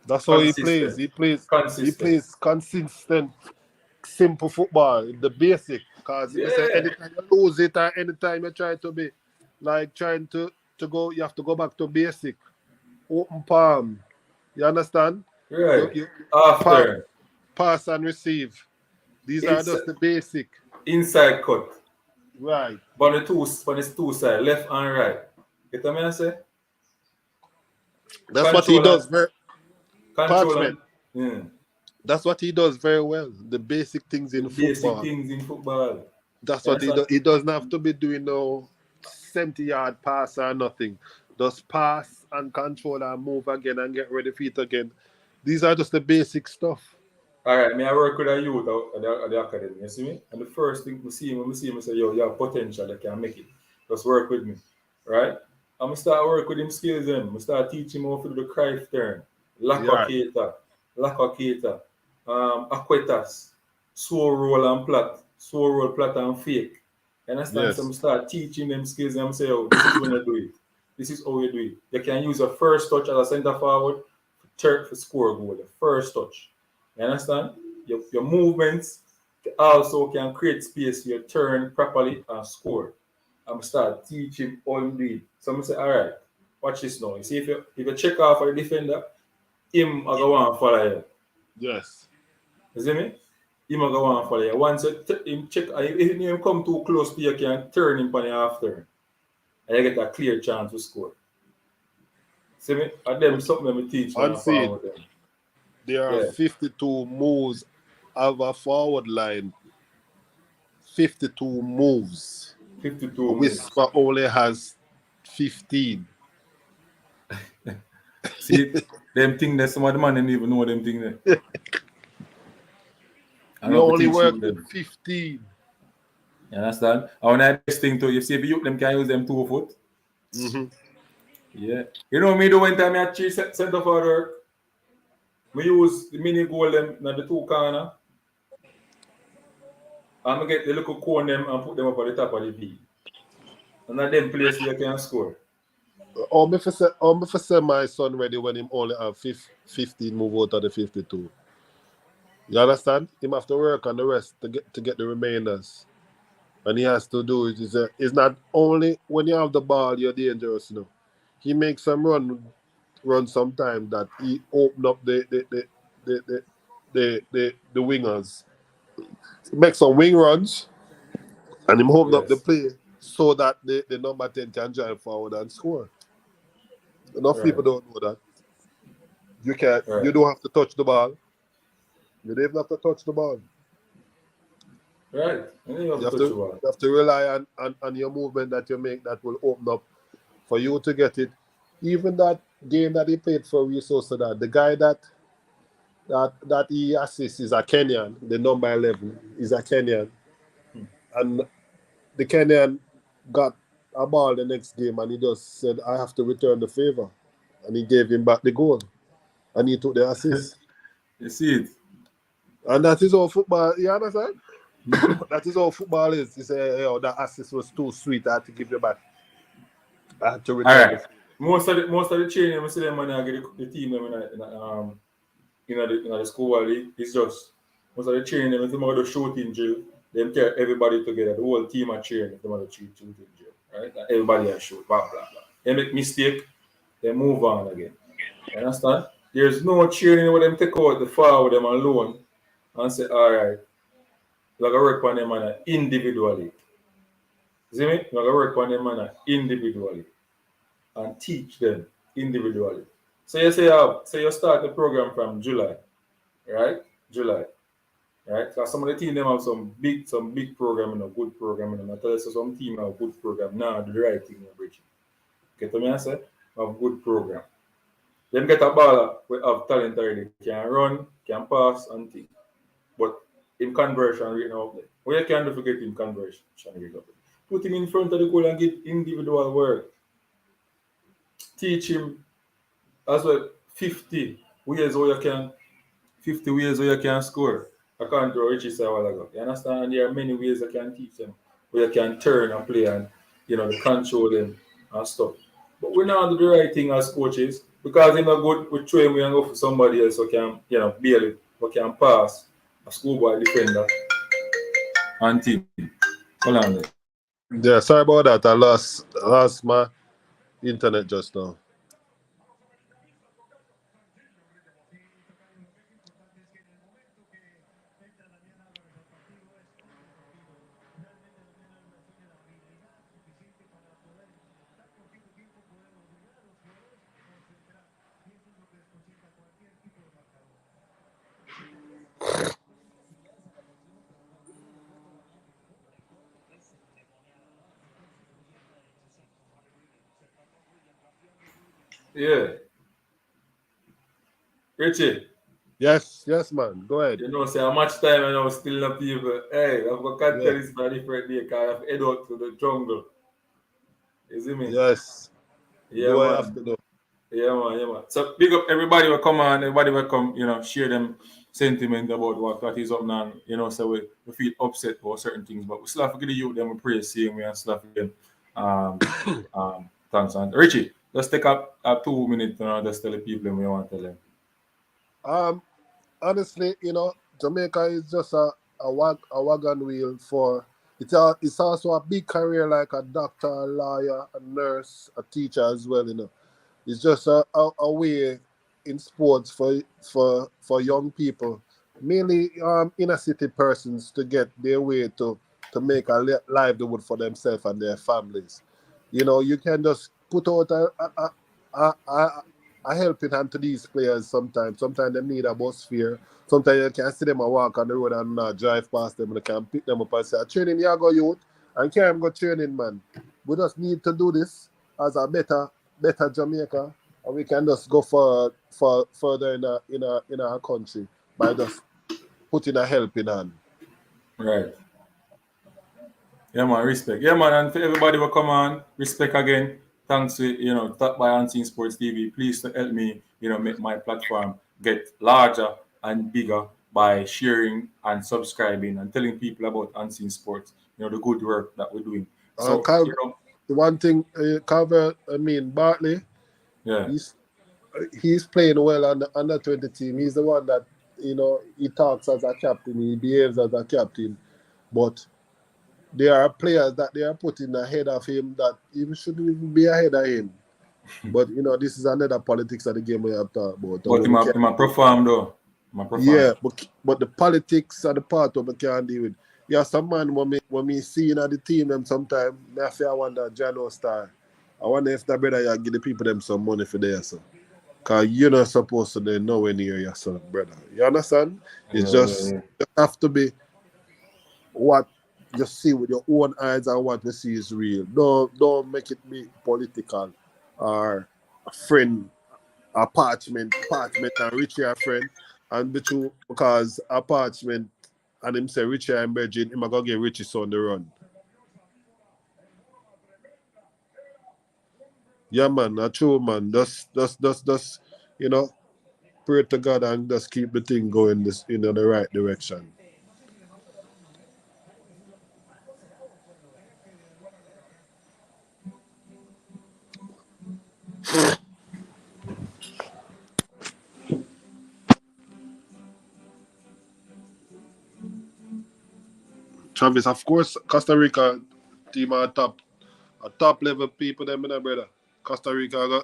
that's how he plays. Consistent. He Consistent. plays consistent, simple football, the basic. Because if you say Yeah. anytime you lose it or anytime you try to be like trying to go, you have to go back to basic. Open palm. You understand? Right. You After. pass and receive. These are just the basic. Inside cut. Right. But the two sides, left and right. Get what I say? That's what he does very Control and yeah. That's what he does very well. The basic things in Basic football. things in football. That's what he does. He doesn't have to be doing no 70-yard pass or nothing. Just pass and control and move again and get ready for it again. These are just the basic stuff. All right, I work with a youth at the academy, you see me? And the first thing we see him, I say, yo, you have potential that can make it. Just work with me, right? I'm start work with him skills then. I start teaching him how to do the craft turn, lacquer, aquetas, slow roll and plat and fake. You understand? Yes. So I start teaching them skills and I say, oh, this is when you do it. This is how you do it. You can use a first touch as a centre forward for score goal, the first touch. You understand? Your movements also can create space for your turn properly and score. I'm start teaching how him do it. So I say, all right, watch this now. You see, if you check off for the defender, him I go on follow you. Yes. You see me? Him I go on follow you. Once you him check, if him come too close to you, you can turn him on the after. And you get a clear chance to score. See me? And them something let me teach when I Unseen. with them. There are 52 moves of a forward line. 52 moves. 52 moves. Whisper only has 15. See, them thing that some of the man didn't even know them thing there. We only work with 15. You understand? And when I this thing too, you see if you them can use them 2 foot. Mm-hmm. Yeah. You know me, the one time I achieve center for work, we use the mini goal them in the two corner. And I get the little cone them and put them up at the top of the field. And at them place where you can score. Me for say my son ready when him only have 15 move out of the 52. You understand? Him have to work on the rest to get the remainders. And he has to do it. It's not only when you have the ball you're dangerous, you know. He makes some run sometime that he open up the wingers. He makes some wing runs and him open up the Yes. play so that the number 10 can drive forward and score. Enough Right. people don't know that. You Right. don't have to touch the ball. You don't even have to touch the ball. Right. And then you have You to have touch to the ball. you have to rely on your movement that you make that will open up for you to get it. Even that game that he played for Resource that the guy that he assists is a Kenyan, the number 11 is a Kenyan. And the Kenyan got a ball the next game and he just said, I have to return the favor. And he gave him back the goal. And he took the assist. You see it? And that is all football, you understand? That is all football is. You say, oh, that assist was too sweet, I had to give you back. I had to All return the right. favor. Most of the training, I see them when I get the team them in the school league. It's just most of the training them. If them go to shooting drill, them get everybody together. The whole team are training. Them go to shooting drill, right? And everybody are shoot. Blah blah blah. They make mistake, they move on again. You understand? There's no training where them take out the forward them alone and say, all right, like I work on them man individually. See me? Like I work on them man individually and teach them individually. So you say you start the program from July, right? July, right? Because some of the team them have some big program and a good program and I tell you so some team have a good program now do the right thing in bridge. Get to me I say? Have good program. Them get a baller we have talent already, can run, can pass and thing. But in conversion rate now, what you can do to get him conversion rate up? Put him in front of the goal and get individual work. Teach him as well ways how you can 50 ways how you can score. I can't draw Richie said a while ago. You understand? And there are many ways I can teach them where you can turn and play and the control them and stuff. But we not do the right thing as coaches because they're not good with train we and go for somebody else who can, barely who can pass a schoolboy defender and team. Hold on there. Yeah, sorry about that. I lost my internet just now. Yeah. Richie. Yes, man. Go ahead. Say how much time I know still not people. Hey, I've got to Yeah. tell this for a different day because I've head out to the jungle. You see me? Yes. Do Yeah, what I have man. to do. Yeah, man. Yeah, man. So big up everybody will come on, everybody will come, share them sentiment about what is up now. So we feel upset about certain things, but we still have to give the youth them a praise seeing we and still have to give them thanks. And Richie, let's take up 2 minutes just tell the people them we want to tell them. Um, Honestly, Jamaica is just a wagon wheel for it's also a big career like a doctor, a lawyer, a nurse, a teacher as well. It's just a way in sports for young people, mainly inner city persons to get their way to make a livelihood for themselves and their families. You can just put out a helping hand to these players sometimes. Sometimes they need a bus fare. Sometimes you can see them a walk on the road and drive past them and they can pick them up and say, training, you go youth, and carry them go training, man. We just need to do this as a better Jamaica, and we can just go further in our country by just putting a helping hand. Right. Yeah, man, respect. Yeah, man, and for everybody will come on, respect again. thanks to Top by Unseen Sports TV. Please to help me, make my platform get larger and bigger by sharing and subscribing and telling people about Unseen Sports. The good work that we're doing. So Calvert, the one thing, Calvert, Bartley, yeah. he's he's playing well on the under 20 team. He's the one that he talks as a captain, he behaves as a captain, but there are players that they are putting ahead of him that even shouldn't even be ahead of him. But this is another politics of the game we have to talk about. But in my, perform though. My perform. Yeah, but the politics are the part of we can't deal with. Yeah, some man when me see in the team them sometime, me I say I wonder Jano Star. I wonder if that brother you give the people them some money for there, so. Cause you're not supposed to be nowhere near your son, brother. You understand? It's just Yeah. you have to be what you see with your own eyes and what you see is real. Don't make it be political or a friend apartment and Richie a friend and be true because apartment and him say Richie and Virgin him a go get Richie son the run. Yeah man, not true man. Just pray to God and just keep the thing going this in the right direction. Travis, of course, Costa Rica team are top level people them in brother. Costa Rica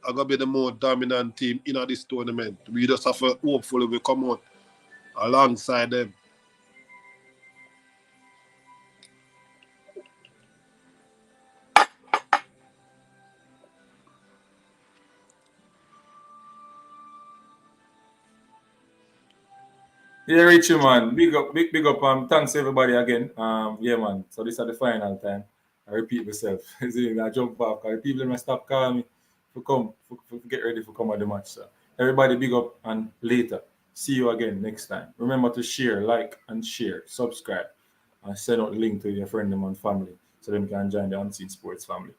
I got be the more dominant team in this tournament. We just have to hopefully we come out alongside them. Yeah, Richie man. Big up thanks everybody again. Yeah man. So this is the final time. I repeat myself. See, I jump back. People must stop calling me for come for get ready for come at the match. So everybody big up and later. See you again next time. Remember to share, like and share, subscribe, and send out the link to your friend and family so them can join the Unseen Sports family.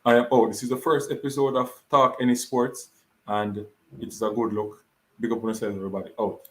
This is the first episode of Talk Any Sports and it's a good look. Big up on yourself everybody. Out.